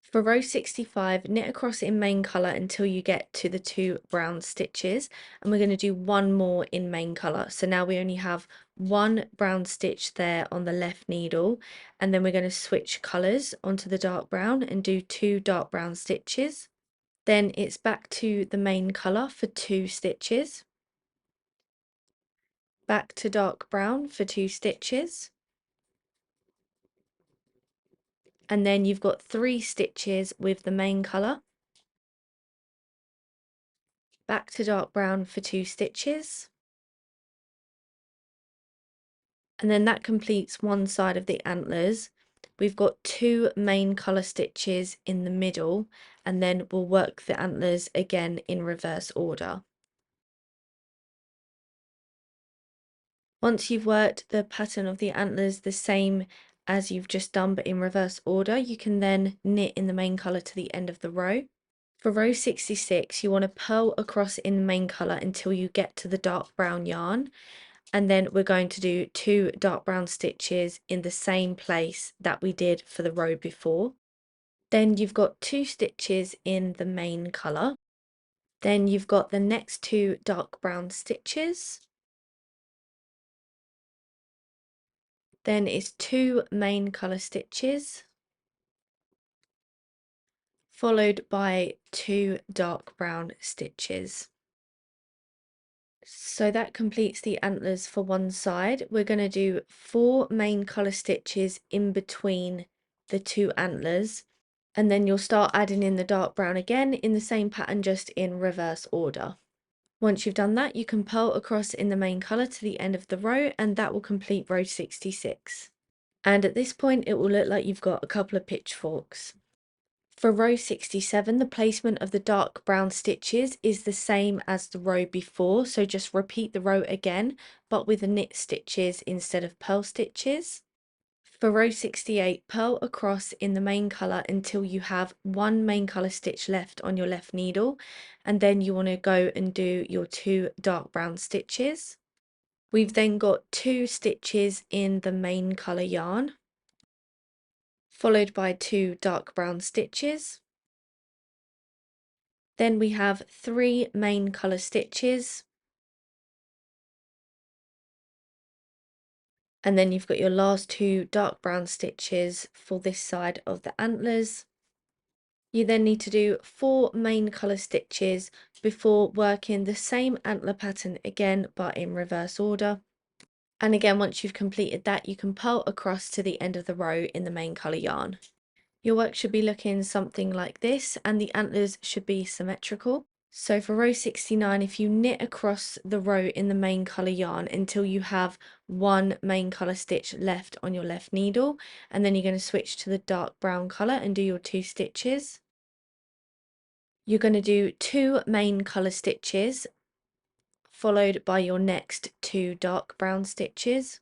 For row 65, knit across in main colour until you get to the 2 brown stitches, and we're going to do one more in main colour. So now we only have 1 brown stitch there on the left needle, and then we're going to switch colours onto the dark brown and do 2 dark brown stitches. Then it's back to the main colour for 2 stitches. Back to dark brown for 2 stitches. And then you've got 3 stitches with the main colour. Back to dark brown for 2 stitches. And then that completes one side of the antlers. We've got 2 main colour stitches in the middle, and then we'll work the antlers again in reverse order. Once you've worked the pattern of the antlers the same as you've just done but in reverse order, you can then knit in the main colour to the end of the row. For row 66, you want to purl across in the main colour until you get to the dark brown yarn, and then we're going to do 2 dark brown stitches in the same place that we did for the row before. Then you've got 2 stitches in the main colour. Then you've got the next 2 dark brown stitches. Then it's 2 main colour stitches, followed by 2 dark brown stitches. So that completes the antlers for one side. We're going to do 4 main colour stitches in between the 2 antlers, and then you'll start adding in the dark brown again in the same pattern, just in reverse order. Once you've done that, you can purl across in the main colour to the end of the row, and that will complete row 66. And at this point it will look like you've got a couple of pitchforks. For row 67, the placement of the dark brown stitches is the same as the row before, so just repeat the row again, but with the knit stitches instead of purl stitches. For row 68, purl across in the main colour until you have 1 main colour stitch left on your left needle, and then you want to go and do your 2 dark brown stitches. We've then got 2 stitches in the main colour yarn, followed by 2 dark brown stitches. Then we have 3 main colour stitches, and then you've got your last 2 dark brown stitches for this side of the antlers. You then need to do 4 main colour stitches before working the same antler pattern again but in reverse order. And again, once you've completed that, you can purl across to the end of the row in the main colour yarn. Your work should be looking something like this, and the antlers should be symmetrical. So for row 69, if you knit across the row in the main colour yarn until you have one main colour stitch left on your left needle, and then you're going to switch to the dark brown colour and do your 2 stitches. You're going to do 2 main colour stitches, followed by your next 2 dark brown stitches.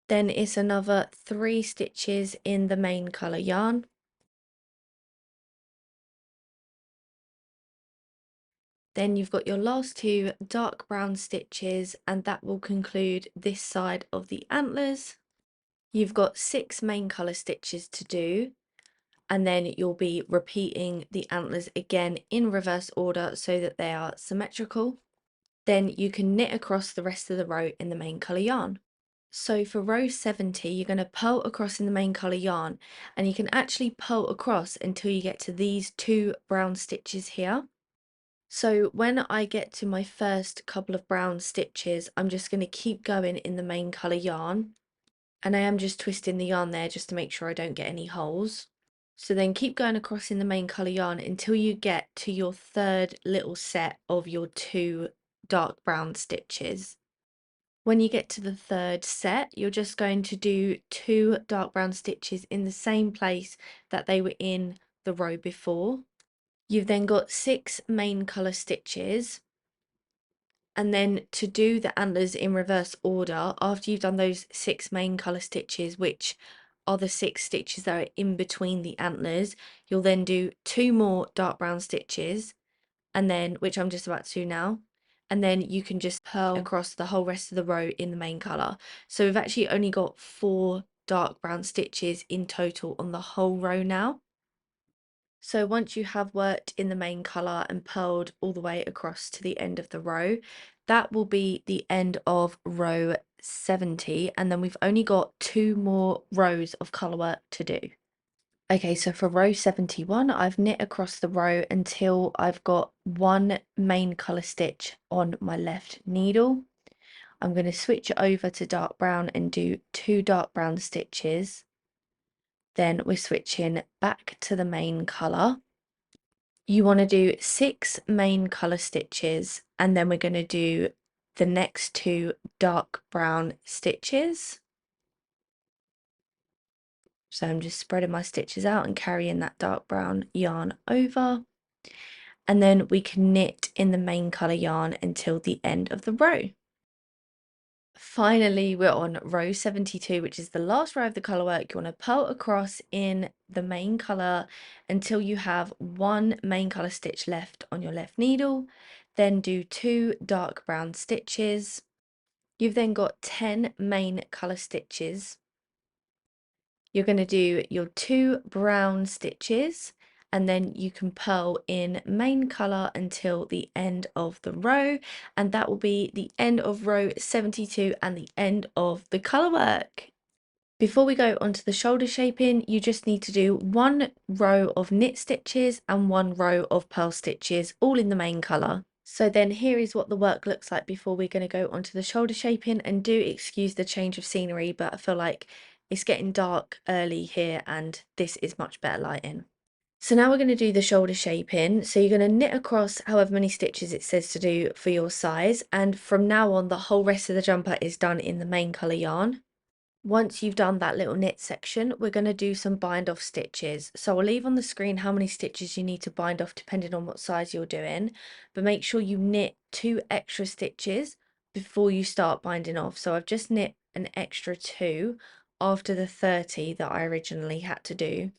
Then it's another 3 stitches in the main colour yarn. Then you've got your last 2 dark brown stitches, and that will conclude this side of the antlers. You've got 6 main colour stitches to do, and then you'll be repeating the antlers again in reverse order so that they are symmetrical. Then you can knit across the rest of the row in the main colour yarn. So for row 70, you're going to purl across in the main colour yarn, and you can actually purl across until you get to these 2 brown stitches here. So when I get to my first couple of brown stitches, I'm just going to keep going in the main colour yarn, and I am just twisting the yarn there just to make sure I don't get any holes. So then keep going across in the main colour yarn until you get to your third little set of your 2 dark brown stitches. When you get to the third set, you're just going to do 2 dark brown stitches in the same place that they were in the row before. You've then got 6 main colour stitches, and then to do the antlers in reverse order, after you've done those 6 main colour stitches, which are the 6 stitches that are in between the antlers, you'll then do 2 more dark brown stitches, and then, which I'm just about to do now, and then you can just purl across the whole rest of the row in the main colour. So we've actually only got 4 dark brown stitches in total on the whole row now. So once you have worked in the main colour and purled all the way across to the end of the row, that will be the end of row 70, and then we've only got 2 more rows of colour work to do. Okay, so for row 71, I've knit across the row until I've got 1 main colour stitch on my left needle. I'm going to switch it over to dark brown and do 2 dark brown stitches. Then we're switching back to the main colour. You want to do 6 main colour stitches, and then we're going to do the next 2 dark brown stitches. So I'm just spreading my stitches out and carrying that dark brown yarn over. And then we can knit in the main colour yarn until the end of the row. Finally, we're on row 72, which is the last row of the colour work. You want to purl across in the main colour until you have 1 main colour stitch left on your left needle. Then do 2 dark brown stitches. You've then got 10 main colour stitches. You're going to do your 2 brown stitches, and then you can purl in main colour until the end of the row, and that will be the end of row 72 and the end of the colour work. Before we go on to the shoulder shaping, you just need to do 1 row of knit stitches and 1 row of purl stitches, all in the main colour. So then here is what the work looks like before we're going to go onto the shoulder shaping, and do excuse the change of scenery, but I feel like it's getting dark early here and this is much better lighting. So now we're going to do the shoulder shaping. So you're going to knit across however many stitches it says to do for your size, and from now on the whole rest of the jumper is done in the main colour yarn. Once you've done that little knit section, we're going to do some bind off stitches. So I'll leave on the screen how many stitches you need to bind off depending on what size you're doing, but make sure you knit 2 extra stitches before you start binding off. So I've just knit an extra 2 after the 30 that I originally had to do,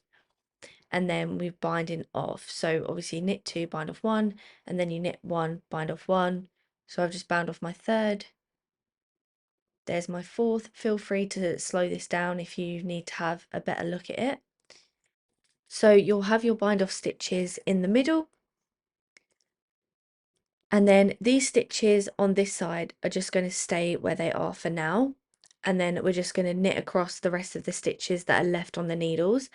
and then we're binding off. So obviously knit 2, bind off 1, and then you knit 1, bind off 1. So I've just bound off my third. There's my fourth. Feel free to slow this down if you need to have a better look at it. So you'll have your bind off stitches in the middle, and then these stitches on this side are just going to stay where they are for now, and then we're just going to knit across the rest of the stitches that are left on the needles.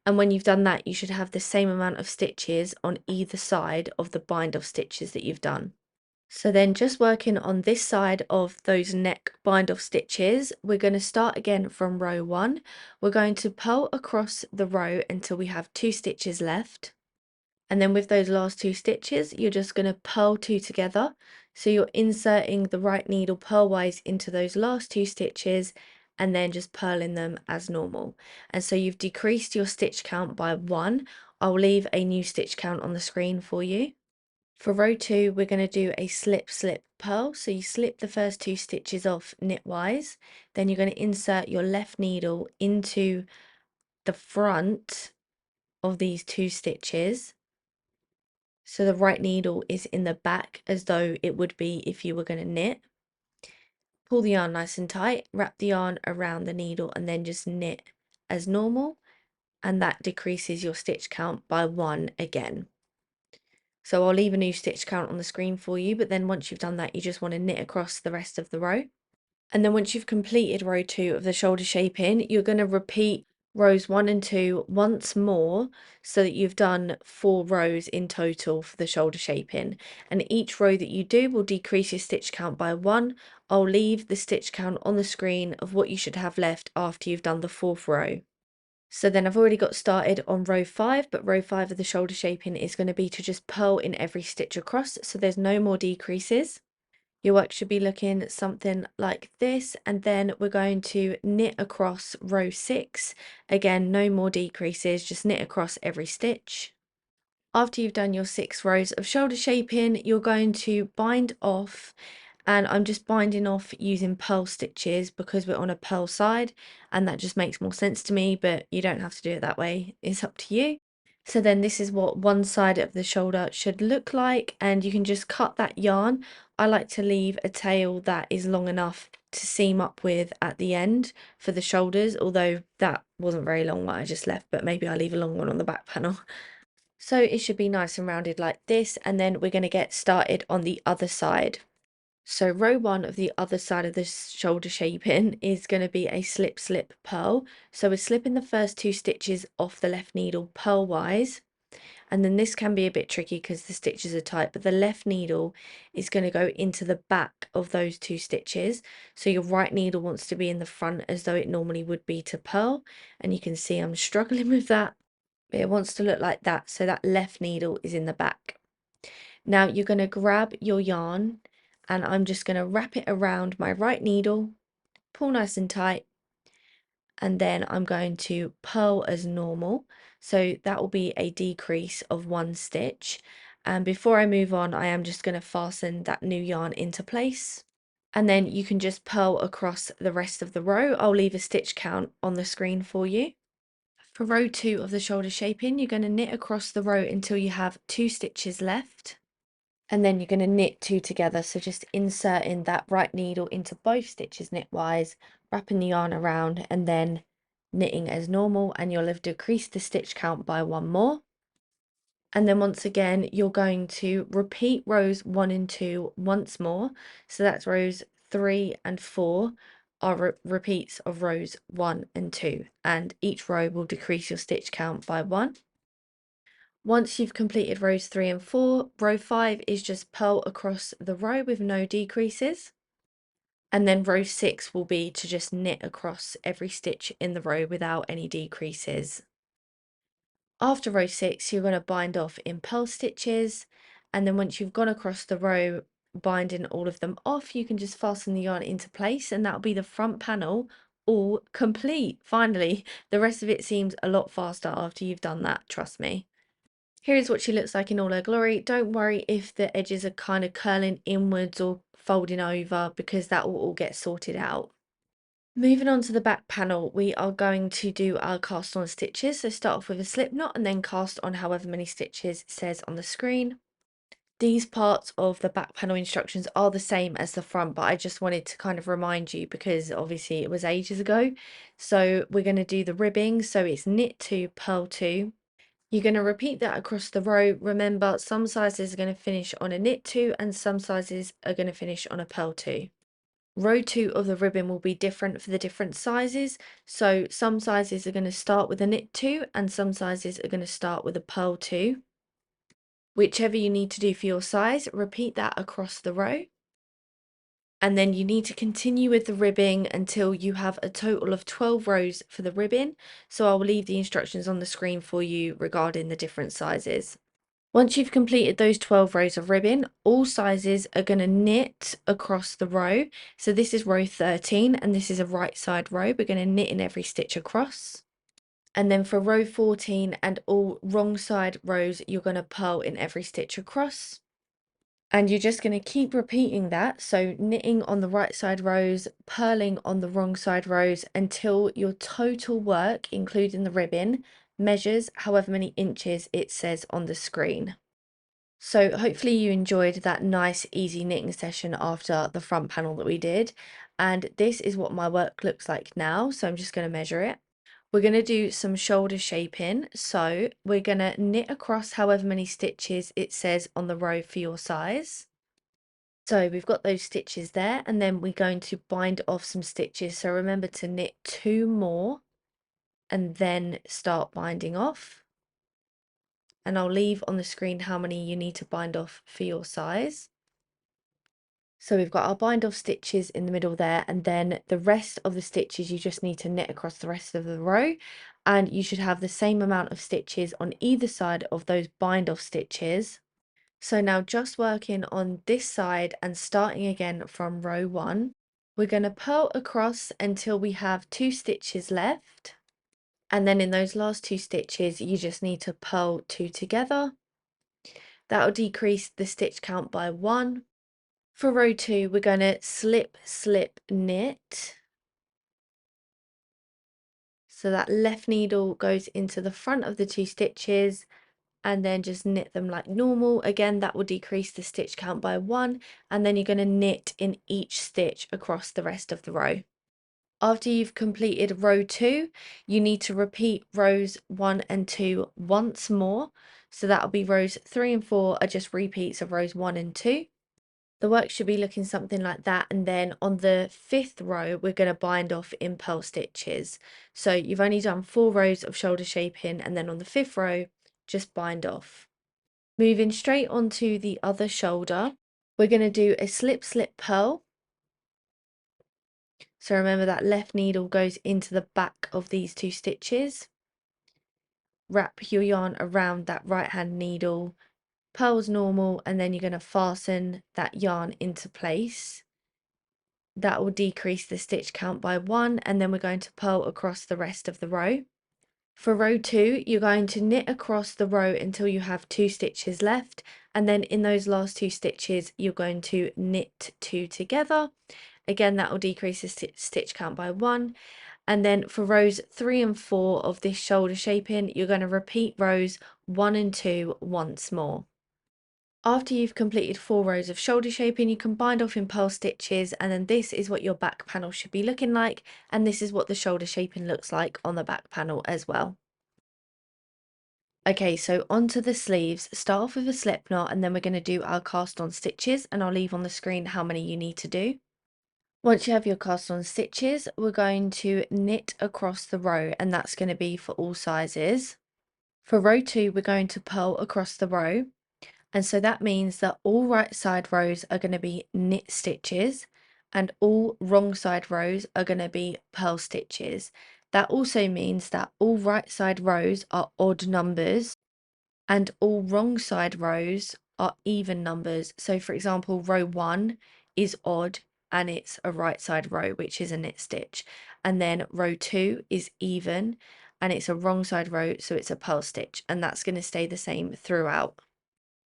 And when you've done that, you should have the same amount of stitches on either side of the bind off stitches that you've done. So then just working on this side of those neck bind off stitches, we're going to start again from row 1. We're going to purl across the row until we have 2 stitches left. And then with those last 2 stitches, you're just going to purl 2 together. So you're inserting the right needle purlwise into those last 2 stitches and then just purling them as normal. And so you've decreased your stitch count by 1. I'll leave a new stitch count on the screen for you. For row 2, we're going to do a slip, slip, purl. So you slip the first 2 stitches off knitwise, then you're going to insert your left needle into the front of these 2 stitches. So the right needle is in the back as though it would be if you were going to knit. Pull the yarn nice and tight, wrap the yarn around the needle and then just knit as normal, and that decreases your stitch count by 1 again. So I'll leave a new stitch count on the screen for you, but then once you've done that, you just want to knit across the rest of the row. And then once you've completed row 2 of the shoulder shaping, you're going to repeat rows 1 and 2 once more so that you've done 4 rows in total for the shoulder shaping. And each row that you do will decrease your stitch count by 1. I'll leave the stitch count on the screen of what you should have left after you've done the 4th row. So then I've already got started on row 5, but row 5 of the shoulder shaping is going to be to just purl in every stitch across, so there's no more decreases. Your work should be looking something like this, and then we're going to knit across row 6. Again, no more decreases, just knit across every stitch. After you've done your 6 rows of shoulder shaping, you're going to bind off, and I'm just binding off using purl stitches because we're on a purl side, and that just makes more sense to me, but you don't have to do it that way, it's up to you. So then this is what one side of the shoulder should look like, and you can just cut that yarn. I like to leave a tail that is long enough to seam up with at the end for the shoulders, although that wasn't very long what I just left, but maybe I'll leave a long one on the back panel. So it should be nice and rounded like this, and then we're going to get started on the other side. So row 1 of the other side of the shoulder shaping is going to be a slip, slip, purl. So we're slipping the first 2 stitches off the left needle purlwise, and then this can be a bit tricky because the stitches are tight, but the left needle is going to go into the back of those 2 stitches. So your right needle wants to be in the front as though it normally would be to purl, and you can see I'm struggling with that, but it wants to look like that, so that left needle is in the back. Now you're going to grab your yarn, and I'm just going to wrap it around my right needle, pull nice and tight, and then I'm going to purl as normal. So that will be a decrease of 1 stitch. And before I move on, I am just going to fasten that new yarn into place. And then you can just purl across the rest of the row. I'll leave a stitch count on the screen for you. For row 2 of the shoulder shaping, you're going to knit across the row until you have 2 stitches left. And then you're going to knit 2 together, so just inserting that right needle into both stitches knitwise, wrapping the yarn around and then knitting as normal, and you'll have decreased the stitch count by 1 more. And then once again you're going to repeat rows 1 and 2 once more, so that's rows 3 and 4 are repeats of rows 1 and 2, and each row will decrease your stitch count by 1. Once you've completed rows 3 and 4, row 5 is just purl across the row with no decreases. And then row 6 will be to just knit across every stitch in the row without any decreases. After row 6, you're going to bind off in purl stitches. And then once you've gone across the row, binding all of them off, you can just fasten the yarn into place, and that'll be the front panel all complete. Finally, the rest of it seems a lot faster after you've done that, trust me. Here's what she looks like in all her glory. Don't worry if the edges are kind of curling inwards or folding over, because that will all get sorted out. Moving on to the back panel, we are going to do our cast on stitches. So start off with a slip knot and then cast on however many stitches it says on the screen. These parts of the back panel instructions are the same as the front, but I just wanted to kind of remind you because obviously it was ages ago. So we're going to do the ribbing. So it's knit 2, purl 2. You're going to repeat that across the row. Remember, some sizes are going to finish on a knit 2 and some sizes are going to finish on a purl 2. Row 2 of the ribbon will be different for the different sizes. So some sizes are going to start with a knit 2 and some sizes are going to start with a purl 2. Whichever you need to do for your size, repeat that across the row. And then you need to continue with the ribbing until you have a total of 12 rows for the ribbon. So I'll leave the instructions on the screen for you regarding the different sizes. Once you've completed those 12 rows of ribbon, all sizes are going to knit across the row. So this is row 13 and this is a right side row. We're going to knit in every stitch across. And then for row 14 and all wrong side rows, you're going to purl in every stitch across. And you're just going to keep repeating that. So knitting on the right side rows, purling on the wrong side rows until your total work, including the ribbon, measures however many inches it says on the screen. So hopefully you enjoyed that nice easy knitting session after the front panel that we did. And this is what my work looks like now. So I'm just going to measure it. We're going to do some shoulder shaping. So we're going to knit across however many stitches it says on the row for your size. So we've got those stitches there, and then we're going to bind off some stitches. So remember to knit 2 more and then start binding off. And I'll leave on the screen how many you need to bind off for your size. So we've got our bind off stitches in the middle there, and then the rest of the stitches you just need to knit across the rest of the row, and you should have the same amount of stitches on either side of those bind off stitches. So now just working on this side and starting again from row 1, we're going to purl across until we have 2 stitches left, and then in those last 2 stitches you just need to purl 2 together. That will decrease the stitch count by 1. For row 2, we're going to slip, slip, knit. So that left needle goes into the front of the 2 stitches and then just knit them like normal. Again, that will decrease the stitch count by 1, and then you're going to knit in each stitch across the rest of the row. After you've completed row 2, you need to repeat rows 1 and 2 once more. So that'll be rows 3 and 4 are just repeats of rows 1 and 2. The work should be looking something like that, and then on the 5th row we're going to bind off in purl stitches. So you've only done 4 rows of shoulder shaping, and then on the 5th row just bind off. Moving straight onto the other shoulder, we're going to do a slip slip purl. So remember that left needle goes into the back of these 2 stitches. Wrap your yarn around that right hand needle, purl as normal, and then you're going to fasten that yarn into place. That will decrease the stitch count by 1, and then we're going to purl across the rest of the row. For row 2, you're going to knit across the row until you have 2 stitches left, and then in those last 2 stitches you're going to knit 2 together. Again, that will decrease the stitch count by 1. And then for rows 3 and 4 of this shoulder shaping, you're going to repeat rows 1 and 2 once more. After you've completed 4 rows of shoulder shaping, you can bind off in purl stitches, and then this is what your back panel should be looking like, and this is what the shoulder shaping looks like on the back panel as well. Okay, so onto the sleeves. Start off with a slip knot, and then we're going to do our cast on stitches, and I'll leave on the screen how many you need to do. Once you have your cast on stitches, we're going to knit across the row, and that's going to be for all sizes. For row 2, we're going to purl across the row. And so that means that all right side rows are going to be knit stitches and all wrong side rows are going to be purl stitches. That also means that all right side rows are odd numbers and all wrong side rows are even numbers. So for example, row 1 is odd and it's a right side row, which is a knit stitch. And then row 2 is even and it's a wrong side row, so it's a purl stitch. And that's going to stay the same throughout.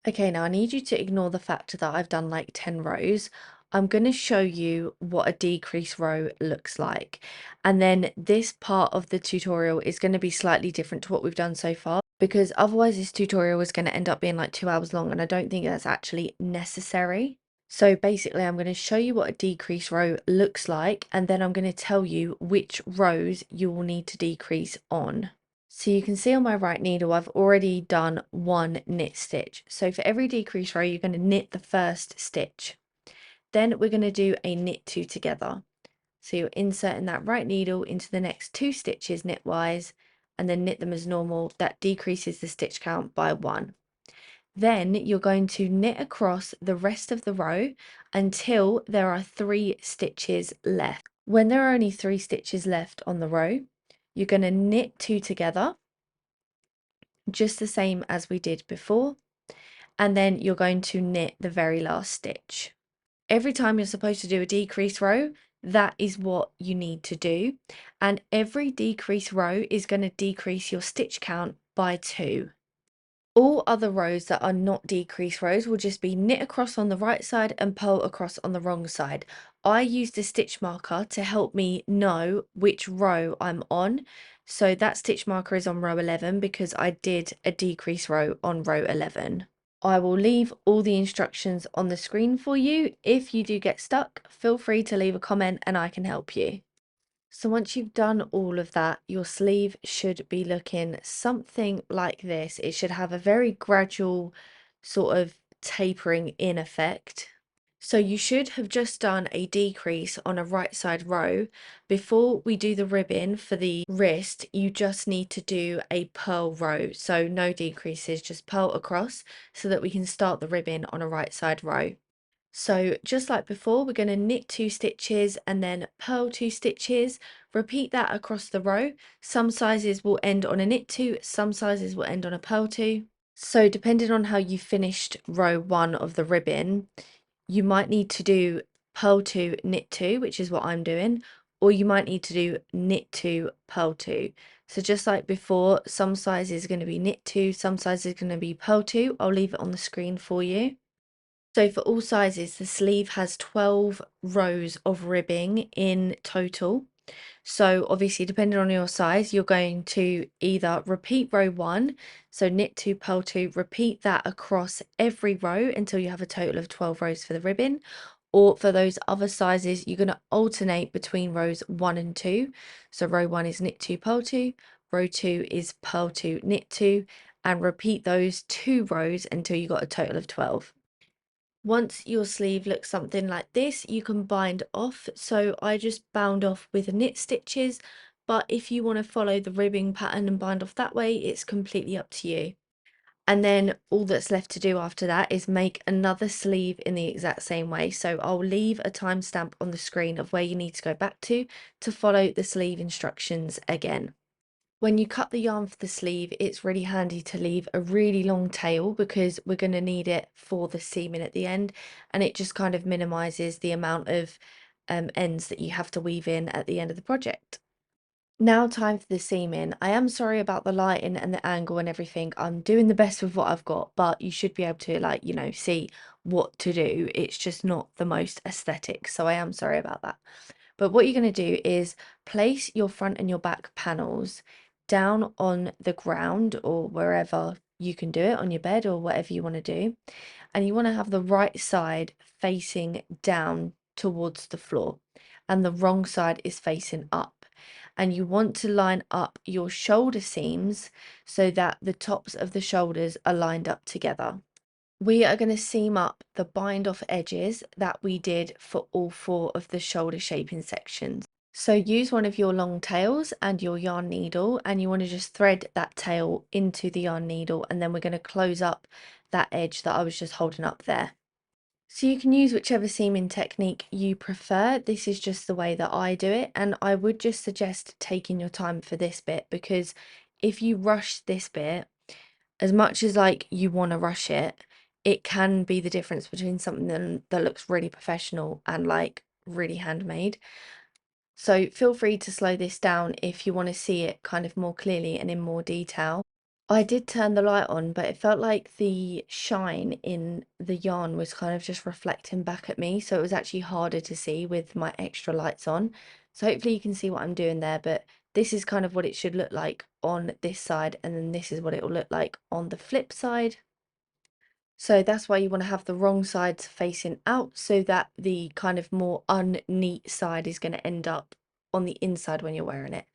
Okay, now I need you to ignore the fact that I've done like 10 rows. I'm going to show you what a decrease row looks like. And then this part of the tutorial is going to be slightly different to what we've done so far, because otherwise this tutorial is going to end up being like 2 hours long, and I don't think that's actually necessary. So basically I'm going to show you what a decrease row looks like, and then I'm going to tell you which rows you will need to decrease on. So you can see on my right needle, I've already done 1 knit stitch. So for every decrease row, you're going to knit the first stitch. Then we're going to do a knit 2 together. So you're inserting that right needle into the next 2 stitches knitwise, and then knit them as normal. That decreases the stitch count by 1. Then you're going to knit across the rest of the row until there are 3 stitches left. When there are only 3 stitches left on the row, you're going to knit 2 together, just the same as we did before. and then you're going to knit the very last stitch. Every time you're supposed to do a decrease row, that is what you need to do. And every decrease row is going to decrease your stitch count by 2. All other rows that are not decrease rows will just be knit across on the right side and purl across on the wrong side. I used a stitch marker to help me know which row I'm on. So that stitch marker is on row 11 because I did a decrease row on row 11. I will leave all the instructions on the screen for you. If you do get stuck, feel free to leave a comment and I can help you. So once you've done all of that, your sleeve should be looking something like this. It should have a very gradual sort of tapering in effect. So you should have just done a decrease on a right side row. Before we do the ribbon for the wrist, you just need to do a purl row. So no decreases, just purl across so that we can start the ribbon on a right side row. So just like before, we're going to knit 2 stitches and then purl 2 stitches. Repeat that across the row. Some sizes will end on a knit 2, some sizes will end on a purl 2. So depending on how you finished row 1 of the ribbon, you might need to do purl 2, knit 2, which is what I'm doing, or you might need to do knit 2, purl 2. So just like before, some sizes are going to be knit 2, some sizes are going to be purl 2. I'll leave it on the screen for you. So for all sizes, the sleeve has 12 rows of ribbing in total. So obviously, depending on your size, you're going to either repeat row 1, so knit 2, purl 2, repeat that across every row until you have a total of 12 rows for the ribbon. Or for those other sizes, you're going to alternate between rows 1 and 2. So row 1 is knit 2, purl 2, row 2 is purl 2, knit 2, and repeat those 2 rows until you got a total of 12. Once your sleeve looks something like this, you can bind off. So I just bound off with knit stitches, but if you want to follow the ribbing pattern and bind off that way, it's completely up to you. And then all that's left to do after that is make another sleeve in the exact same way. So I'll leave a timestamp on the screen of where you need to go back to follow the sleeve instructions again. When you cut the yarn for the sleeve, it's really handy to leave a really long tail because we're going to need it for the seaming at the end, and it just kind of minimizes the amount of ends that you have to weave in at the end of the project. Now time for the seaming. I am sorry about the lighting and the angle and everything. I'm doing the best with what I've got, but you should be able to like, see what to do. It's just not the most aesthetic, so I am sorry about that. But what you're going to do is place your front and your back panels down on the ground or wherever you can do it, on your bed or whatever you want to do. And you want to have the right side facing down towards the floor and the wrong side is facing up. And you want to line up your shoulder seams so that the tops of the shoulders are lined up together. We are going to seam up the bind off edges that we did for all 4 of the shoulder shaping sections. So use one of your long tails and your yarn needle, and you want to just thread that tail into the yarn needle, and then we're going to close up that edge that I was just holding up there. So you can use whichever seaming technique you prefer. This is just the way that I do it, and I would just suggest taking your time for this bit, because if you rush this bit, as much as like you want to rush it, it can be the difference between something that looks really professional and like really handmade. So feel free to slow this down if you want to see it kind of more clearly and in more detail. I did turn the light on, but it felt like the shine in the yarn was kind of just reflecting back at me, so it was actually harder to see with my extra lights on. So hopefully you can see what I'm doing there, but this is kind of what it should look like on this side, and then this is what it will look like on the flip side. So that's why you want to have the wrong sides facing out so that the kind of more unneat side is going to end up on the inside when you're wearing it.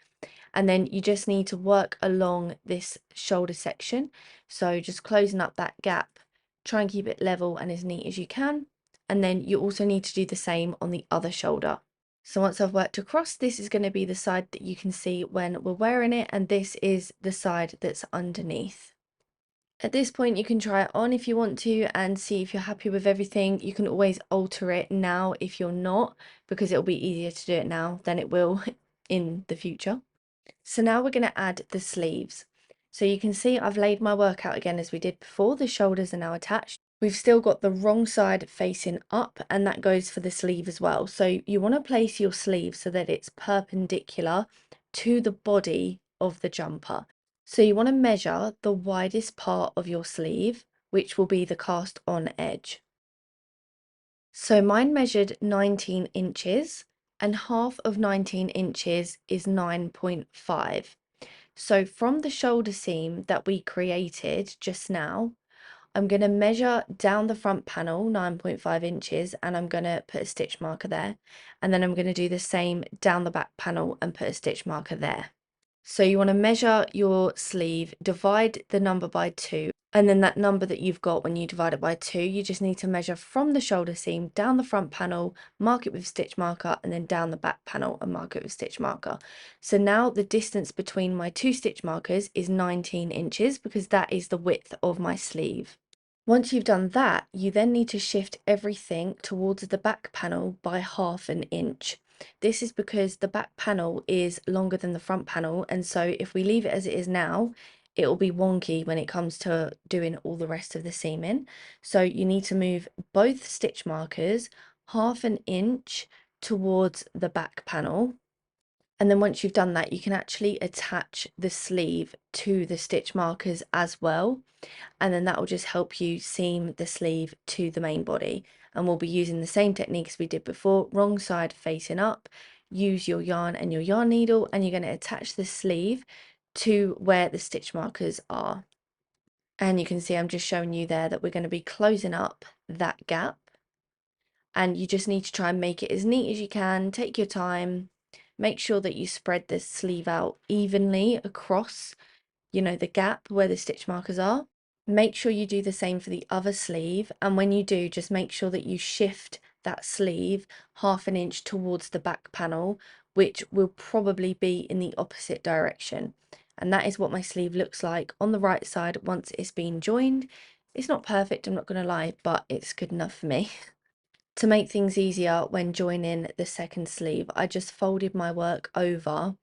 And then you just need to work along this shoulder section. So just closing up that gap, try and keep it level and as neat as you can. And then you also need to do the same on the other shoulder. So once I've worked across, this is going to be the side that you can see when we're wearing it, and this is the side that's underneath. At this point, you can try it on if you want to and see if you're happy with everything. You can always alter it now if you're not, because it'll be easier to do it now than it will in the future. So now we're going to add the sleeves. So you can see I've laid my work out again as we did before. The shoulders are now attached. We've still got the wrong side facing up, and that goes for the sleeve as well. So you want to place your sleeve so that it's perpendicular to the body of the jumper. So you want to measure the widest part of your sleeve, which will be the cast on edge. So mine measured 19 inches, and half of 19 inches is 9.5. So from the shoulder seam that we created just now, I'm going to measure down the front panel 9.5 inches, and I'm going to put a stitch marker there. And then I'm going to do the same down the back panel and put a stitch marker there. So you want to measure your sleeve, divide the number by 2, and then that number that you've got when you divide it by 2, you just need to measure from the shoulder seam down the front panel, mark it with stitch marker, and then down the back panel and mark it with stitch marker. So now the distance between my 2 stitch markers is 19 inches because that is the width of my sleeve. Once you've done that, you then need to shift everything towards the back panel by 1/2 inch. This is because the back panel is longer than the front panel, and so if we leave it as it is now, it will be wonky when it comes to doing all the rest of the seaming. So you need to move both stitch markers 1/2 inch towards the back panel. And then once you've done that, you can actually attach the sleeve to the stitch markers as well. And then that will just help you seam the sleeve to the main body. And we'll be using the same technique as we did before, wrong side facing up. Use your yarn and your yarn needle, and you're going to attach the sleeve to where the stitch markers are. And you can see I'm just showing you there that we're going to be closing up that gap. And you just need to try and make it as neat as you can. Take your time. Make sure that you spread the sleeve out evenly across, the gap where the stitch markers are. Make sure you do the same for the other sleeve, and when you do, just make sure that you shift that sleeve 1/2 inch towards the back panel, which will probably be in the opposite direction. And that is what my sleeve looks like on the right side once it's been joined. It's not perfect, I'm not going to lie, but it's good enough for me. To make things easier when joining the second sleeve, I just folded my work over,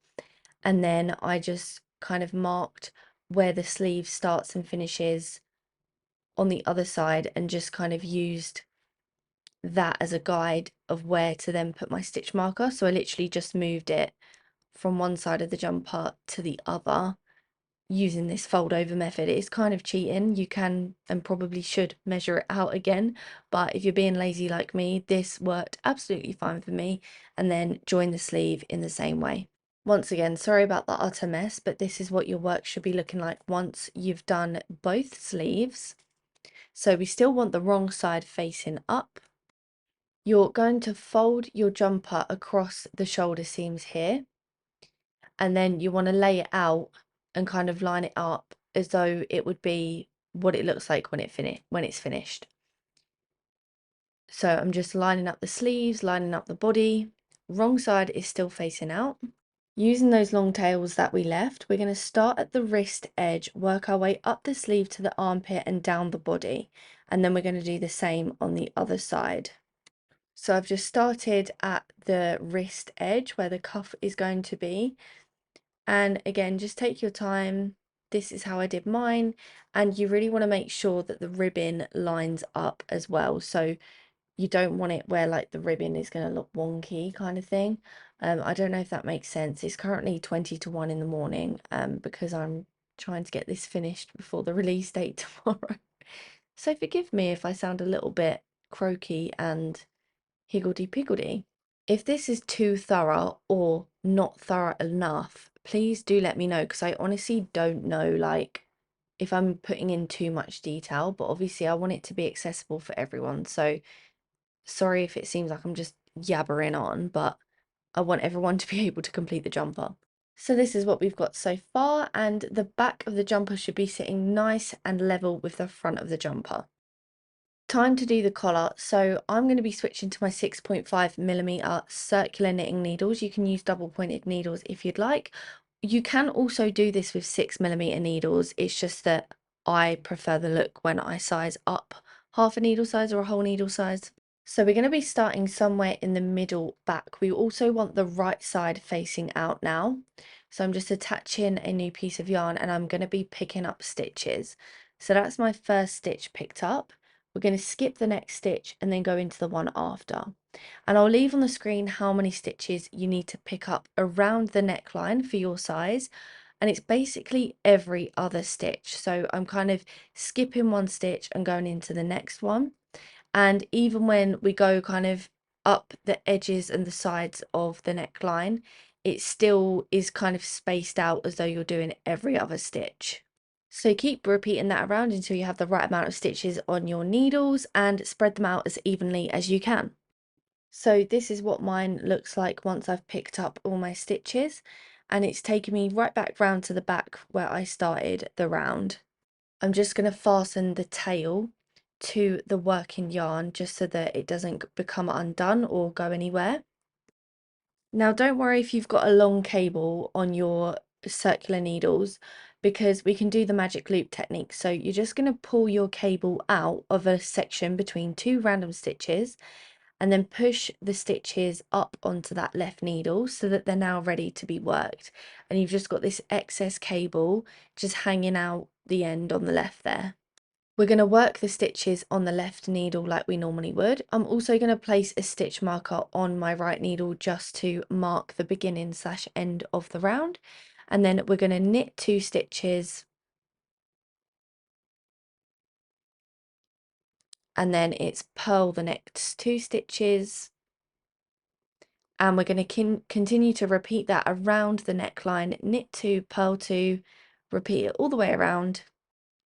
and then I just kind of marked where the sleeve starts and finishes on the other side, and just kind of used that as a guide of where to then put my stitch marker. So I literally just moved it from one side of the jumper to the other using this fold over method. It is kind of cheating. You can and probably should measure it out again, but if you're being lazy like me, this worked absolutely fine for me. And then join the sleeve in the same way. Once again, sorry about the utter mess, but this is what your work should be looking like once you've done both sleeves. So we still want the wrong side facing up. You're going to fold your jumper across the shoulder seams here, and then you want to lay it out and kind of line it up as though it would be what it looks like when it's finished. So I'm just lining up the sleeves, lining up the body. Wrong side is still facing out. Using those long tails that we left, we're going to start at the wrist edge, work our way up the sleeve to the armpit and down the body. And then we're going to do the same on the other side. So I've just started at the wrist edge where the cuff is going to be. And again, just take your time. This is how I did mine. And you really want to make sure that the ribbon lines up as well. So you don't want it where like the ribbon is going to look wonky kind of thing. I don't know if that makes sense. It's currently 20 to 1 in the morning because I'm trying to get this finished before the release date tomorrow. So forgive me if I sound a little bit croaky and higgledy-piggledy. If this is too thorough or not thorough enough, please do let me know, because I honestly don't know like if I'm putting in too much detail, but obviously I want it to be accessible for everyone. So sorry if it seems like I'm just yabbering on, but I want everyone to be able to complete the jumper. So this is what we've got so far, and the back of the jumper should be sitting nice and level with the front of the jumper. Time to do the collar. So I'm going to be switching to my 6.5mm circular knitting needles. You can use double pointed needles if you'd like. You can also do this with 6mm needles. It's just that I prefer the look when I size up half a needle size or a whole needle size. So we're going to be starting somewhere in the middle back. We also want the right side facing out now. So I'm just attaching a new piece of yarn and I'm going to be picking up stitches. So that's my first stitch picked up. We're going to skip the next stitch and then go into the one after. And I'll leave on the screen how many stitches you need to pick up around the neckline for your size. And it's basically every other stitch. So I'm kind of skipping one stitch and going into the next one. And even when we go kind of up the edges and the sides of the neckline, it still is kind of spaced out as though you're doing every other stitch. So keep repeating that around until you have the right amount of stitches on your needles and spread them out as evenly as you can. So this is what mine looks like once I've picked up all my stitches, and it's taken me right back round to the back where I started the round. I'm just going to fasten the tail to the working yarn just so that it doesn't become undone or go anywhere. Now don't worry if you've got a long cable on your circular needles, because we can do the magic loop technique. So you're just going to pull your cable out of a section between two random stitches and then push the stitches up onto that left needle so that they're now ready to be worked. And you've just got this excess cable just hanging out the end on the left there. We're going to work the stitches on the left needle like we normally would. I'm also going to place a stitch marker on my right needle just to mark the beginning / end of the round. And then we're going to knit 2 stitches. And then it's purl the next 2 stitches. And we're going to continue to repeat that around the neckline. Knit 2, purl 2, repeat it all the way around.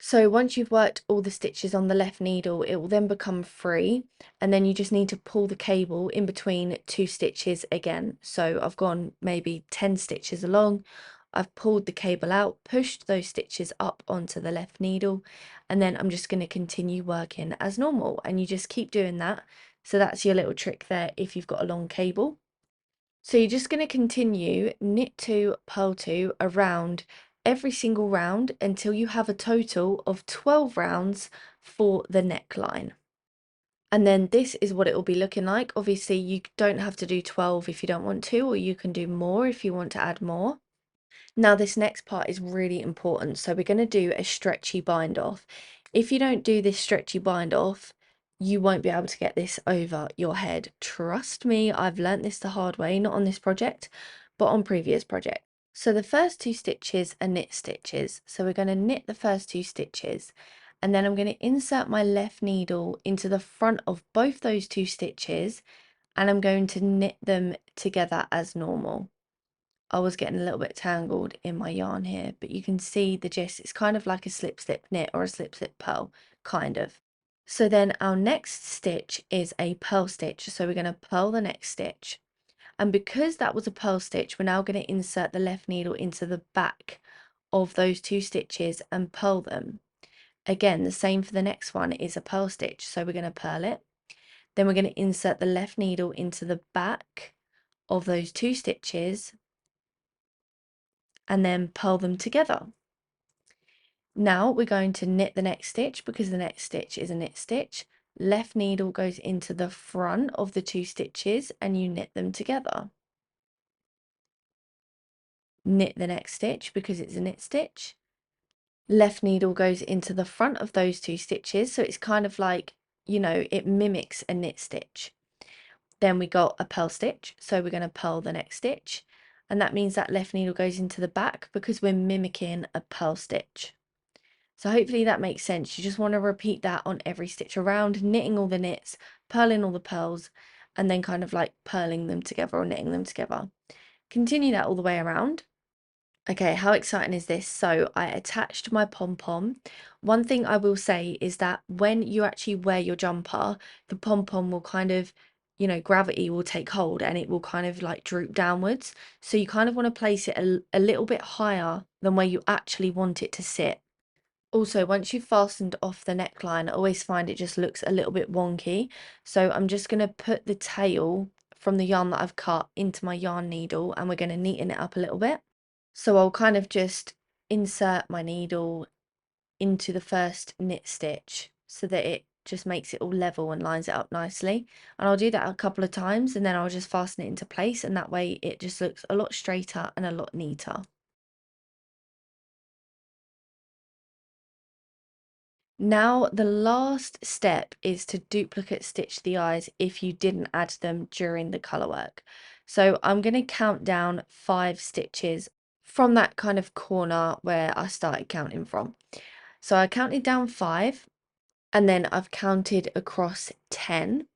So once you've worked all the stitches on the left needle, it will then become free, and then you just need to pull the cable in between 2 stitches again. So I've gone maybe 10 stitches along, I've pulled the cable out, pushed those stitches up onto the left needle, and then I'm just going to continue working as normal, and you just keep doing that. So that's your little trick there if you've got a long cable. So you're just going to continue knit 2, purl 2 around every single round until you have a total of 12 rounds for the neckline. And then this is what it will be looking like. Obviously, you don't have to do 12 if you don't want to, or you can do more if you want to add more. Now, this next part is really important. So we're going to do a stretchy bind off. If you don't do this stretchy bind off, you won't be able to get this over your head. Trust me, I've learnt this the hard way, not on this project, but on previous projects. So the first 2 stitches are knit stitches. So we're going to knit the first 2 stitches, and then I'm going to insert my left needle into the front of both those 2 stitches, and I'm going to knit them together as normal. I was getting a little bit tangled in my yarn here, but you can see the gist. It's kind of like a slip slip knit or a slip slip purl, kind of. So then our next stitch is a purl stitch. So we're going to purl the next stitch. And because that was a purl stitch, we're now going to insert the left needle into the back of those 2 stitches and purl them. Again, the same for the next one is a purl stitch. So we're going to purl it. Then we're going to insert the left needle into the back of those 2 stitches and then purl them together. Now we're going to knit the next stitch because the next stitch is a knit stitch. Left needle goes into the front of the 2 stitches and you knit them together. Knit the next stitch because it's a knit stitch. Left needle goes into the front of those 2 stitches, so it's kind of like, you know, it mimics a knit stitch. Then we got a purl stitch, so we're going to purl the next stitch, and that means that left needle goes into the back because we're mimicking a purl stitch. So hopefully that makes sense. You just want to repeat that on every stitch around, knitting all the knits, purling all the purls, and then kind of like purling them together or knitting them together. Continue that all the way around. Okay, how exciting is this? So I attached my pom-pom. One thing I will say is that when you actually wear your jumper, the pom-pom will kind of, you know, gravity will take hold and it will kind of like droop downwards. So you kind of want to place it a little bit higher than where you actually want it to sit. Also, once you've fastened off the neckline, I always find it just looks a little bit wonky. So I'm just going to put the tail from the yarn that I've cut into my yarn needle and we're going to neaten it up a little bit. So I'll kind of just insert my needle into the first knit stitch so that it just makes it all level and lines it up nicely. And I'll do that a couple of times and then I'll just fasten it into place, and that way it just looks a lot straighter and a lot neater. Now, the last step is to duplicate stitch the eyes if you didn't add them during the colour work. So I'm going to count down 5 stitches from that kind of corner where I started counting from. So I counted down 5 and then I've counted across 10,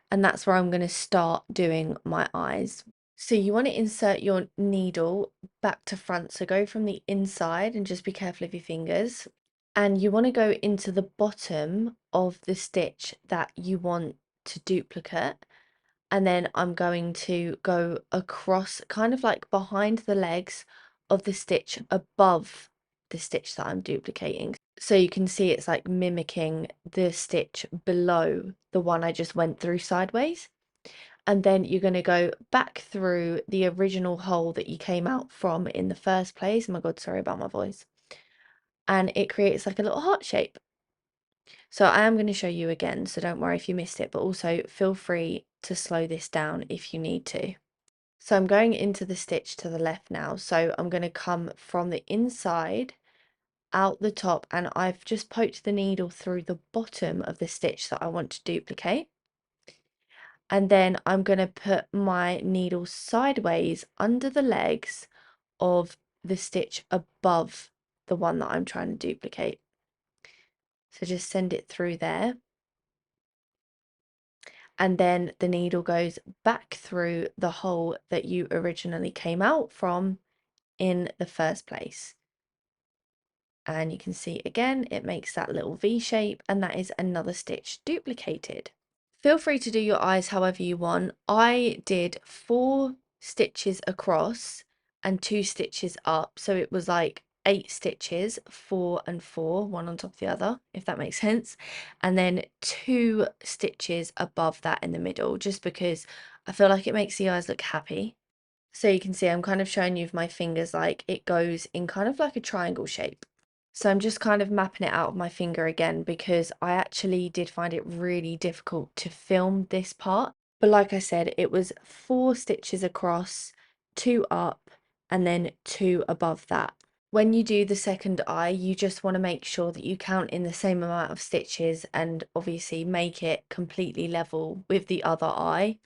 and that's where I'm going to start doing my eyes. So you want to insert your needle back to front, so go from the inside and just be careful of your fingers. And you want to go into the bottom of the stitch that you want to duplicate. And then I'm going to go across, kind of like behind the legs of the stitch above the stitch that I'm duplicating. So you can see it's like mimicking the stitch below the one I just went through sideways. And then you're going to go back through the original hole that you came out from in the first place. Oh my God, sorry about my voice. And it creates like a little heart shape. So I am going to show you again, so don't worry if you missed it, but also feel free to slow this down if you need to. So I'm going into the stitch to the left now. So I'm going to come from the inside out the top, and I've just poked the needle through the bottom of the stitch that I want to duplicate. And then I'm going to put my needle sideways under the legs of the stitch above the one that I'm trying to duplicate. So just send it through there. And then the needle goes back through the hole that you originally came out from in the first place. And you can see again, it makes that little V shape, and that is another stitch duplicated. Feel free to do your eyes however you want. I did 4 stitches across and 2 stitches up, so it was like 8 stitches, 4 and 4, one on top of the other, if that makes sense, and then 2 stitches above that in the middle, just because I feel like it makes the eyes look happy. So you can see I'm kind of showing you with my fingers, like it goes in kind of like a triangle shape. So I'm just kind of mapping it out with my finger again, because I actually did find it really difficult to film this part. But like I said, it was 4 stitches across, 2 up, and then 2 above that. When you do the second eye, you just want to make sure that you count in the same amount of stitches and obviously make it completely level with the other eye.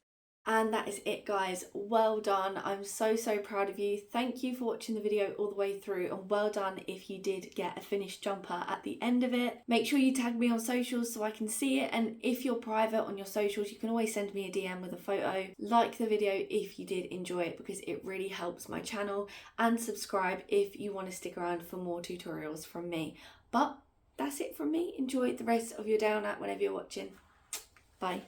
And that is it, guys. Well done. I'm so proud of you. Thank you for watching the video all the way through, and well done if you did get a finished jumper at the end of it. Make sure you tag me on socials so I can see it, and if you're private on your socials, you can always send me a DM with a photo. Like the video if you did enjoy it, because it really helps my channel, and subscribe if you want to stick around for more tutorials from me. But that's it from me. Enjoy the rest of your day or night whenever you're watching. Bye.